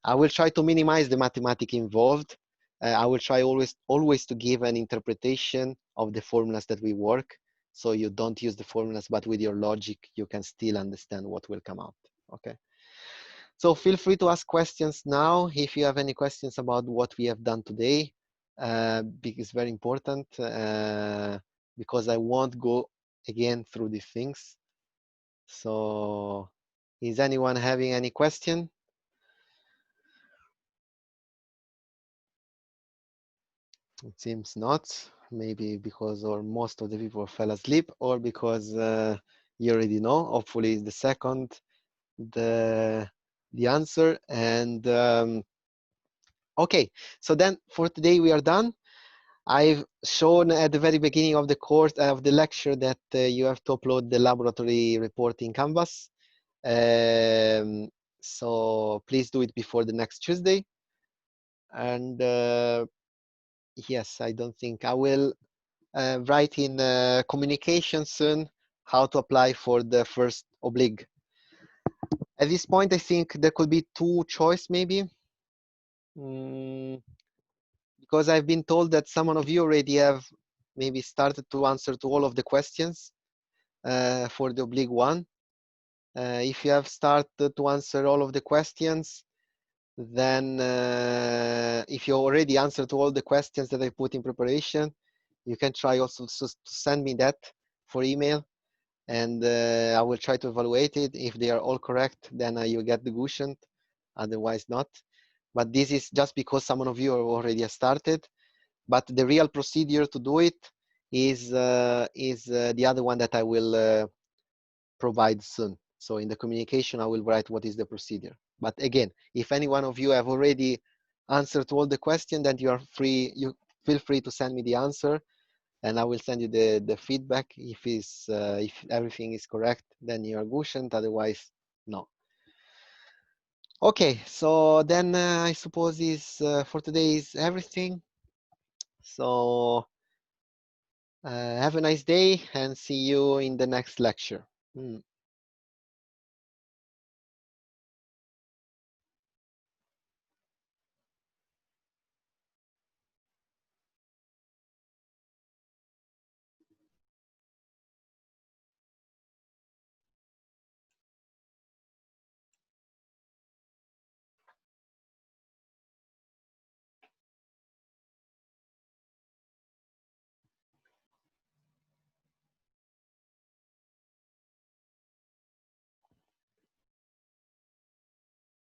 I will try to minimize the mathematics involved. I will try always to give an interpretation of the formulas that we work. So you don't use the formulas, but with your logic, you can still understand what will come out. Okay. So feel free to ask questions now if you have any questions about what we have done today. Because it's very important because I won't go again through these things. So is anyone having any question? It seems not. Maybe because or most of the people fell asleep, or because you already know. Hopefully, it's the second, the answer. And okay, so then for today we are done. I've shown at the very beginning of the course of the lecture that you have to upload the laboratory report in Canvas. So please do it before the next Tuesday. And yes, I don't think I will write in communication soon how to apply for the first oblig. At this point, I think there could be two choice maybe. Because I've been told that some of you already have maybe started to answer to all of the questions for the oblig one. If you have started to answer all of the questions, then if you already answered to all the questions that I put in preparation, you can try also to send me that for email, and I will try to evaluate it. If they are all correct, then you get the quotient, otherwise not. But this is just because some of you already have started. But the real procedure to do it is the other one that I will provide soon. So in the communication, I will write what is the procedure. But again, if any one of you have already answered to all the questions, then you are free. You feel free to send me the answer, and I will send you the feedback. If everything is correct, then you are quotient. Otherwise, no. Okay, so then I suppose for today is everything. So have a nice day and see you in the next lecture.